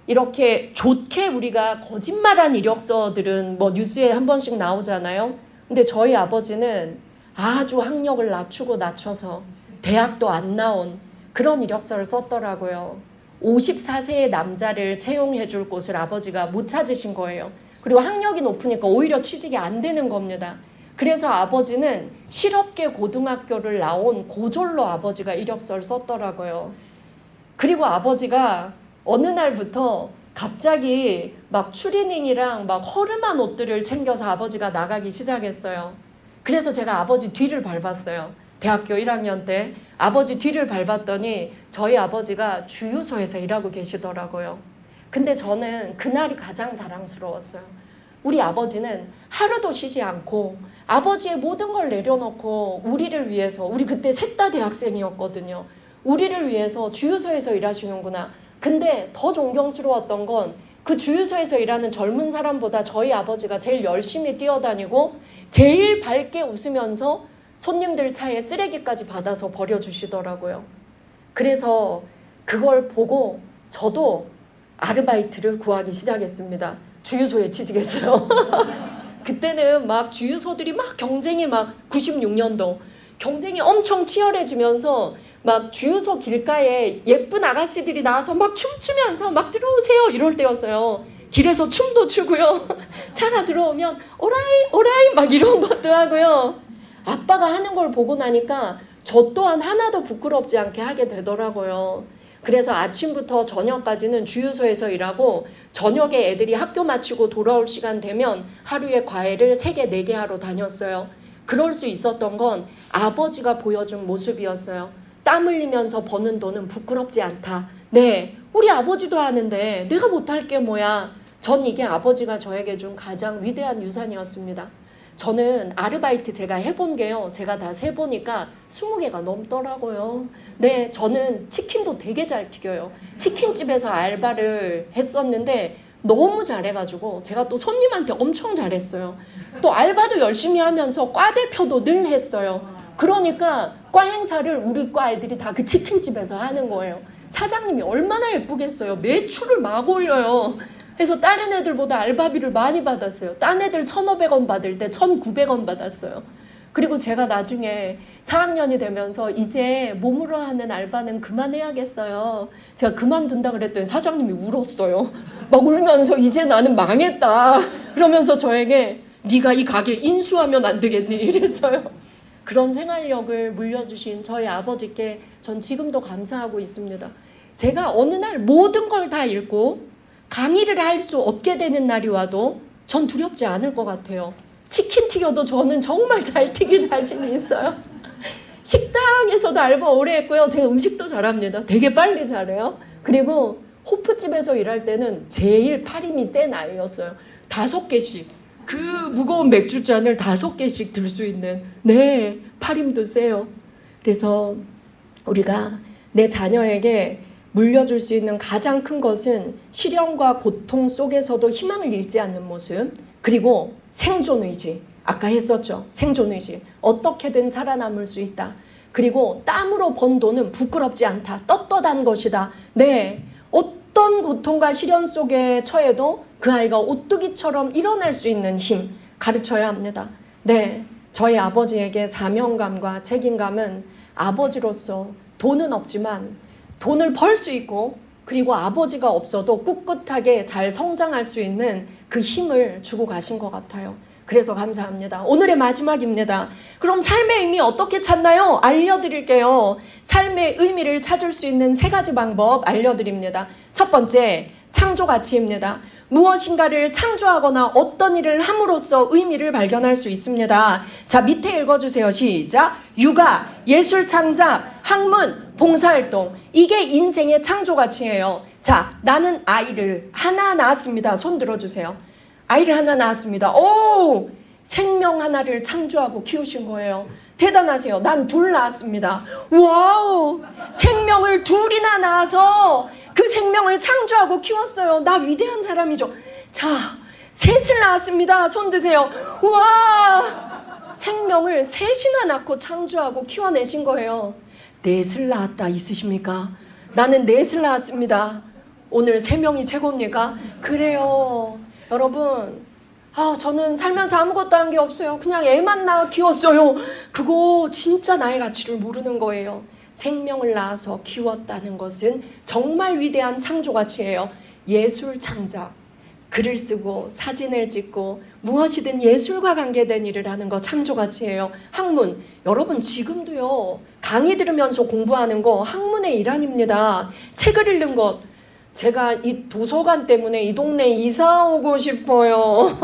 이렇게 좋게 우리가 거짓말한 이력서들은 뭐 뉴스에 한 번씩 나오잖아요. 근데 저희 아버지는 아주 학력을 낮춰서 대학도 안 나온 그런 이력서를 썼더라고요. 54세의 남자를 채용해 줄 곳을 아버지가 못 찾으신 거예요. 그리고 학력이 높으니까 오히려 취직이 안 되는 겁니다. 그래서 아버지는 실업계 고등학교를 나온 고졸로 아버지가 이력서를 썼더라고요. 그리고 아버지가 어느 날부터 갑자기 막 추리닝이랑 막 허름한 옷들을 챙겨서 아버지가 나가기 시작했어요. 그래서 제가 아버지 뒤를 밟았어요. 대학교 1학년 때 아버지 뒤를 밟았더니 저희 아버지가 주유소에서 일하고 계시더라고요. 근데 저는 그날이 가장 자랑스러웠어요. 우리 아버지는 하루도 쉬지 않고 아버지의 모든 걸 내려놓고 우리를 위해서, 우리 그때 셋 다 대학생이었거든요. 우리를 위해서 주유소에서 일하시는구나. 근데 더 존경스러웠던 건 그 주유소에서 일하는 젊은 사람보다 저희 아버지가 제일 열심히 뛰어다니고 제일 밝게 웃으면서 손님들 차에 쓰레기까지 받아서 버려주시더라고요. 그래서 그걸 보고 저도 아르바이트를 구하기 시작했습니다. 주유소에 취직했어요. 그때는 막 주유소들이 막 경쟁이 막 96년도 경쟁이 엄청 치열해지면서 막 주유소 길가에 예쁜 아가씨들이 나와서 막 춤추면서 막 들어오세요 이럴 때였어요. 길에서 춤도 추고요. 차가 들어오면 오라이 막 이런 것도 하고요. 아빠가 하는 걸 보고 나니까 저 또한 하나도 부끄럽지 않게 하게 되더라고요. 그래서 아침부터 저녁까지는 주유소에서 일하고 저녁에 애들이 학교 마치고 돌아올 시간 되면 하루에 과외를 3개, 4개 하러 다녔어요. 그럴 수 있었던 건 아버지가 보여준 모습이었어요. 땀 흘리면서 버는 돈은 부끄럽지 않다. 네, 우리 아버지도 하는데 내가 못할 게 뭐야. 전 이게 아버지가 저에게 준 가장 위대한 유산이었습니다. 저는 아르바이트 제가 해본 게요. 제가 다 세보니까 20개가 넘더라고요. 네, 저는 치킨도 되게 잘 튀겨요. 치킨집에서 알바를 했었는데 너무 잘해가지고 제가 또 손님한테 엄청 잘했어요. 또 알바도 열심히 하면서 과 대표도 늘 했어요. 그러니까 과 행사를 우리 과 애들이 다 그 치킨집에서 하는 거예요. 사장님이 얼마나 예쁘겠어요. 매출을 막 올려요. 그래서 다른 애들보다 알바비를 많이 받았어요. 딴 애들 1,500원 받을 때 1,900원 받았어요. 그리고 제가 나중에 4학년이 되면서 이제 몸으로 하는 알바는 그만해야겠어요. 제가 그만둔다 그랬더니 사장님이 울었어요. 막 울면서 이제 나는 망했다. 그러면서 저에게 네가 이 가게 인수하면 안 되겠니? 이랬어요. 그런 생활력을 물려주신 저희 아버지께 전 지금도 감사하고 있습니다. 제가 어느 날 모든 걸 다 잃고 강의를 할 수 없게 되는 날이 와도 전 두렵지 않을 것 같아요. 치킨 튀겨도 저는 정말 잘 튀길 자신이 있어요. 식당에서도 알바 오래 했고요. 제가 음식도 잘합니다. 되게 빨리 잘해요. 그리고 호프집에서 일할 때는 제일 팔힘이 센 아이였어요. 5개씩. 그 무거운 맥주잔을 5개씩 들 수 있는, 네, 팔힘도 세요. 그래서 우리가 내 자녀에게 물려줄 수 있는 가장 큰 것은 시련과 고통 속에서도 희망을 잃지 않는 모습, 그리고 생존의지. 아까 했었죠. 생존의지. 어떻게든 살아남을 수 있다. 그리고 땀으로 번 돈은 부끄럽지 않다. 떳떳한 것이다. 네, 어떤 고통과 시련 속에 처해도 그 아이가 오뚜기처럼 일어날 수 있는 힘 가르쳐야 합니다. 네, 저희 아버지에게 사명감과 책임감은 아버지로서 돈은 없지만 돈을 벌 수 있고 그리고 아버지가 없어도 꿋꿋하게 잘 성장할 수 있는 그 힘을 주고 가신 것 같아요. 그래서 감사합니다. 오늘의 마지막입니다. 그럼 삶의 의미 어떻게 찾나요? 알려드릴게요. 삶의 의미를 찾을 수 있는 3가지 방법 알려드립니다. 첫 번째, 창조 가치입니다. 무엇인가를 창조하거나 어떤 일을 함으로써 의미를 발견할 수 있습니다. 자, 밑에 읽어주세요. 시작. 육아, 예술 창작, 학문, 봉사활동. 이게 인생의 창조 가치예요. 자, 나는 아이를 하나 낳았습니다. 손 들어주세요. 아이를 하나 낳았습니다. 오! 생명 하나를 창조하고 키우신 거예요. 대단하세요. 난 둘 낳았습니다. 와우! 생명을 둘이나 낳아서 그 생명을 창조하고 키웠어요. 나 위대한 사람이죠. 자, 셋을 낳았습니다. 손 드세요. 와! 생명을 셋이나 낳고 창조하고 키워내신 거예요. 넷을 낳았다 있으십니까? 나는 넷을 낳았습니다. 오늘 3명이 최고입니까? 그래요. 여러분, 저는 살면서 아무것도 한 게 없어요. 그냥 애만 낳아 키웠어요. 그거 진짜 나의 가치를 모르는 거예요. 생명을 낳아서 키웠다는 것은 정말 위대한 창조 가치예요. 예술 창작, 글을 쓰고 사진을 찍고 무엇이든 예술과 관계된 일을 하는 거 창조 가치예요. 학문, 여러분 지금도요. 강의 들으면서 공부하는 거 학문의 일환입니다. 책을 읽는 것, 제가 이 도서관 때문에 이 동네에 이사 오고 싶어요.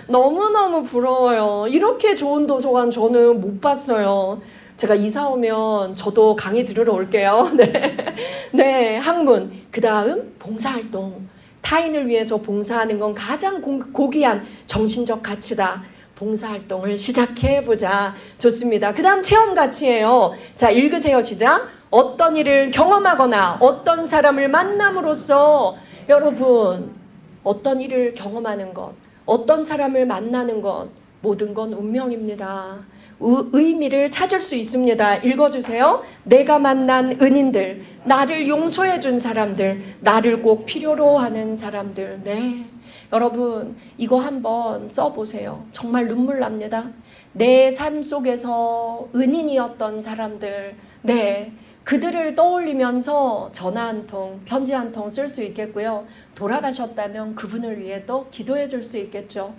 너무너무 부러워요. 이렇게 좋은 도서관 저는 못 봤어요. 제가 이사 오면 저도 강의 들으러 올게요. 네, 네, 학문. 그 다음 봉사활동. 타인을 위해서 봉사하는 건 가장 고귀한 정신적 가치다. 봉사활동을 시작해보자. 좋습니다. 그 다음 체험 가치예요. 자, 읽으세요. 시작. 어떤 일을 경험하거나 어떤 사람을 만남으로써, 여러분, 어떤 일을 경험하는 것, 어떤 사람을 만나는 것, 모든 건 운명입니다. 의미를 찾을 수 있습니다. 읽어주세요. 내가 만난 은인들, 나를 용서해 준 사람들, 나를 꼭 필요로 하는 사람들. 네, 여러분 이거 한번 써보세요. 정말 눈물 납니다. 내 삶 속에서 은인이었던 사람들, 네, 그들을 떠올리면서 전화 한 통, 편지 한 통 쓸 수 있겠고요. 돌아가셨다면 그분을 위해 또 기도해 줄 수 있겠죠.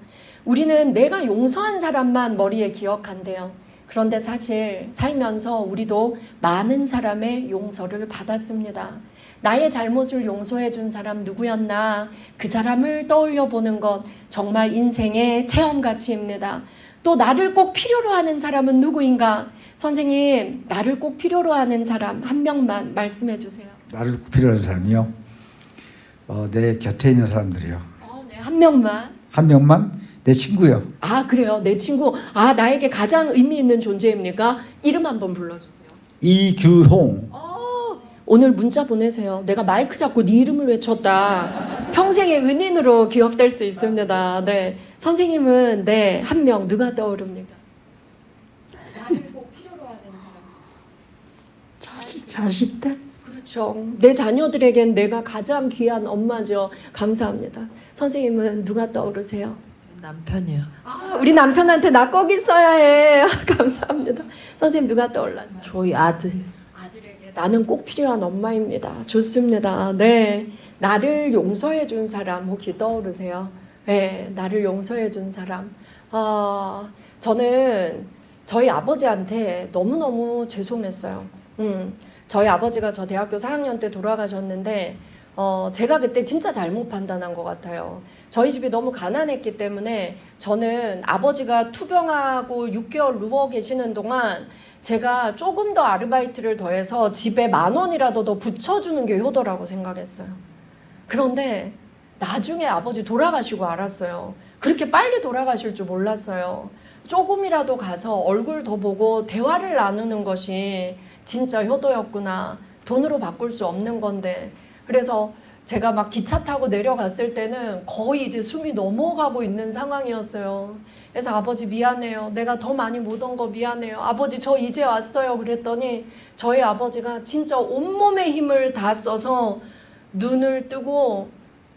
우리는 내가 용서한 사람만 머리에 기억한대요. 그런데 사실 살면서 우리도 많은 사람의 용서를 받았습니다. 나의 잘못을 용서해 준 사람 누구였나? 그 사람을 떠올려 보는 것 정말 인생의 체험 가치입니다. 또 나를 꼭 필요로 하는 사람은 누구인가? 선생님, 나를 꼭 필요로 하는 사람 한 명만 말씀해 주세요. 나를 꼭 필요한 사람이요? 내 곁에 있는 사람들이요. 네, 한 명만. 한 명만? 내 친구요. 아, 그래요? 내 친구. 아, 나에게 가장 의미 있는 존재입니까? 이름 한번 불러주세요. 이규홍. 오늘 문자 보내세요. 내가 마이크 잡고 네 이름을 외쳤다. 평생의 은인으로 기억될 수 있습니다. 네, 선생님은 네, 한 명 누가 떠오릅니까? 나를 꼭 필요로 하는 사람. 자식들? 그렇죠. 내 자녀들에겐 내가 가장 귀한 엄마죠. 감사합니다. 선생님은 누가 떠오르세요? 남편이요. 우리 남편한테 나 꼭 있어야 해. 감사합니다. 선생님 누가 떠올랐나요? 저희 아들. 아들에게 나는 꼭 필요한 엄마입니다. 좋습니다. 네, 나를 용서해 준 사람 혹시 떠오르세요? 네, 나를 용서해 준 사람. 저는 저희 아버지한테 너무너무 죄송했어요. 저희 아버지가 저 대학교 4학년 때 돌아가셨는데 제가 그때 진짜 잘못 판단한 것 같아요. 저희 집이 너무 가난했기 때문에 저는 아버지가 투병하고 6개월 누워 계시는 동안 제가 조금 더 아르바이트를 더해서 집에 10,000원이라도 더 붙여주는 게 효도라고 생각했어요. 그런데 나중에 아버지 돌아가시고 알았어요. 그렇게 빨리 돌아가실 줄 몰랐어요. 조금이라도 가서 얼굴 더 보고 대화를 나누는 것이 진짜 효도였구나. 돈으로 바꿀 수 없는 건데. 그래서 제가 막 기차 타고 내려갔을 때는 거의 이제 숨이 넘어가고 있는 상황이었어요. 그래서 아버지 미안해요. 내가 더 많이 못 온 거 미안해요. 아버지 저 이제 왔어요. 그랬더니 저희 아버지가 진짜 온몸의 힘을 다 써서 눈을 뜨고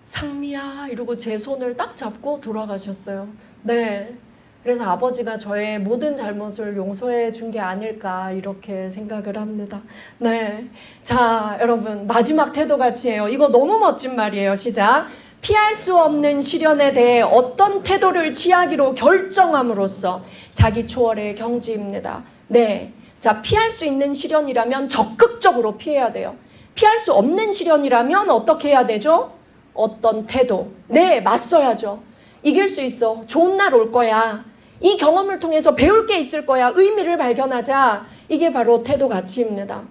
상미야 이러고 제 손을 딱 잡고 돌아가셨어요. 네. 그래서 아버지가 저의 모든 잘못을 용서해 준 게 아닐까 이렇게 생각을 합니다. 네, 자 여러분 마지막 태도 가치예요. 이거 너무 멋진 말이에요. 시작. 피할 수 없는 시련에 대해 어떤 태도를 취하기로 결정함으로써 자기 초월의 경지입니다. 네, 자 피할 수 있는 시련이라면 적극적으로 피해야 돼요. 피할 수 없는 시련이라면 어떻게 해야 되죠? 어떤 태도. 네, 맞서야죠. 이길 수 있어. 좋은 날 올 거야. 이 경험을 통해서 배울 게 있을 거야. 의미를 발견하자. 이게 바로 태도 가치입니다.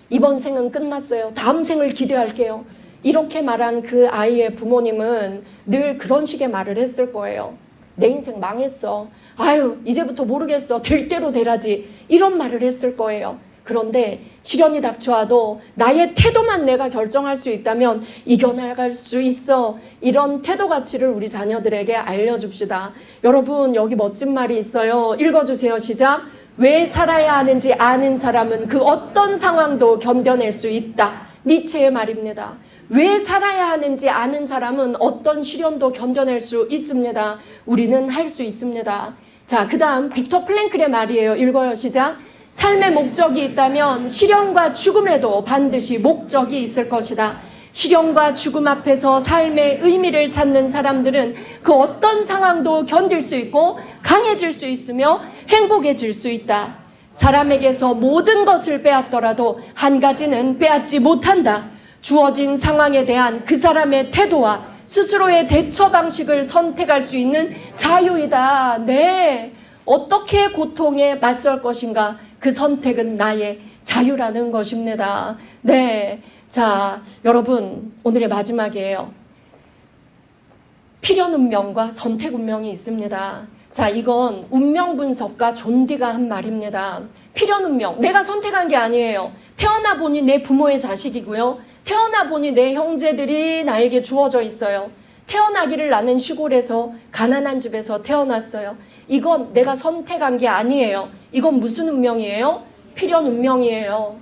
이번 생은 끝났어요. 다음 생을 기대할게요. 이렇게 말한 그 아이의 부모님은 늘 그런 식의 말을 했을 거예요. 내 인생 망했어. 아유, 이제부터 모르겠어. 될 대로 되라지. 이런 말을 했을 거예요. 그런데 시련이 닥쳐와도 나의 태도만 내가 결정할 수 있다면 이겨나갈 수 있어. 이런 태도 가치를 우리 자녀들에게 알려줍시다. 여러분, 여기 멋진 말이 있어요. 읽어주세요. 시작. 왜 살아야 하는지 아는 사람은 그 어떤 상황도 견뎌낼 수 있다. 니체의 말입니다. 왜 살아야 하는지 아는 사람은 어떤 시련도 견뎌낼 수 있습니다. 우리는 할 수 있습니다. 자, 그 다음 빅터 플랭클의 말이에요. 읽어요. 시작. 삶의 목적이 있다면 시련과 죽음에도 반드시 목적이 있을 것이다. 시련과 죽음 앞에서 삶의 의미를 찾는 사람들은 그 어떤 상황도 견딜 수 있고 강해질 수 있으며 행복해질 수 있다. 사람에게서 모든 것을 빼앗더라도 한 가지는 빼앗지 못한다. 주어진 상황에 대한 그 사람의 태도와 스스로의 대처 방식을 선택할 수 있는 자유이다. 네. 어떻게 고통에 맞설 것인가? 그 선택은 나의 자유라는 것입니다. 네. 자, 여러분, 오늘의 마지막이에요. 필연 운명과 선택 운명이 있습니다. 자, 이건 운명 분석가 존디가 한 말입니다. 필연 운명, 내가 선택한 게 아니에요. 태어나 보니 내 부모의 자식이고요. 태어나 보니 내 형제들이 나에게 주어져 있어요. 태어나기를 나는 시골에서 가난한 집에서 태어났어요. 이건 내가 선택한 게 아니에요. 이건 무슨 운명이에요? 필연 운명이에요.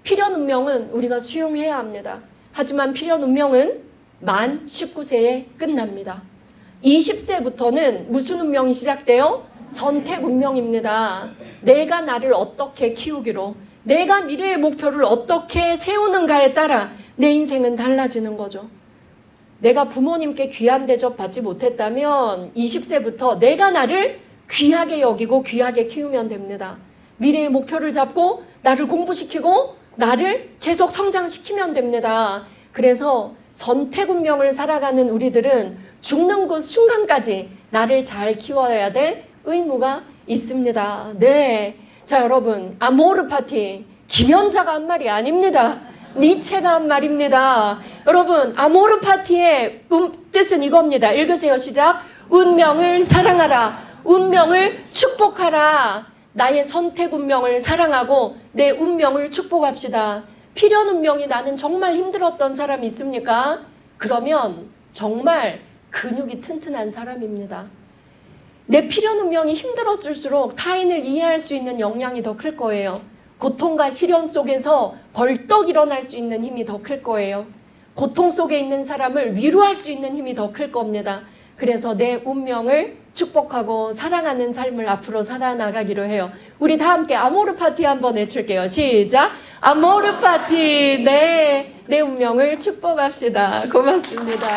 필연 운명은 우리가 수용해야 합니다. 하지만 필연 운명은 만 19세에 끝납니다. 20세부터는 무슨 운명이 시작돼요? 선택 운명입니다. 내가 나를 어떻게 키우기로, 내가 미래의 목표를 어떻게 세우는가에 따라 내 인생은 달라지는 거죠. 내가 부모님께 귀한 대접 받지 못했다면 20세부터 내가 나를 귀하게 여기고 귀하게 키우면 됩니다. 미래의 목표를 잡고 나를 공부시키고 나를 계속 성장시키면 됩니다. 그래서 선택 운명을 살아가는 우리들은 죽는 그 순간까지 나를 잘 키워야 될 의무가 있습니다. 네. 자, 여러분, 아모르 파티 김연자가 한 말이 아닙니다. 니체가 한 말입니다. 여러분, 아모르 파티의 뜻은 이겁니다. 읽으세요. 시작. 운명을 사랑하라. 운명을 축복하라. 나의 선택 운명을 사랑하고 내 운명을 축복합시다. 필연 운명이 나는 정말 힘들었던 사람이 있습니까? 그러면 정말 근육이 튼튼한 사람입니다. 내 필연 운명이 힘들었을수록 타인을 이해할 수 있는 역량이 더 클 거예요. 고통과 시련 속에서 벌떡 일어날 수 있는 힘이 더 클 거예요. 고통 속에 있는 사람을 위로할 수 있는 힘이 더 클 겁니다. 그래서 내 운명을 축복하고 사랑하는 삶을 앞으로 살아나가기로 해요. 우리 다 함께 아모르 파티 한번 외칠게요. 시작! 아모르 파티! 네, 내 운명을 축복합시다. 고맙습니다.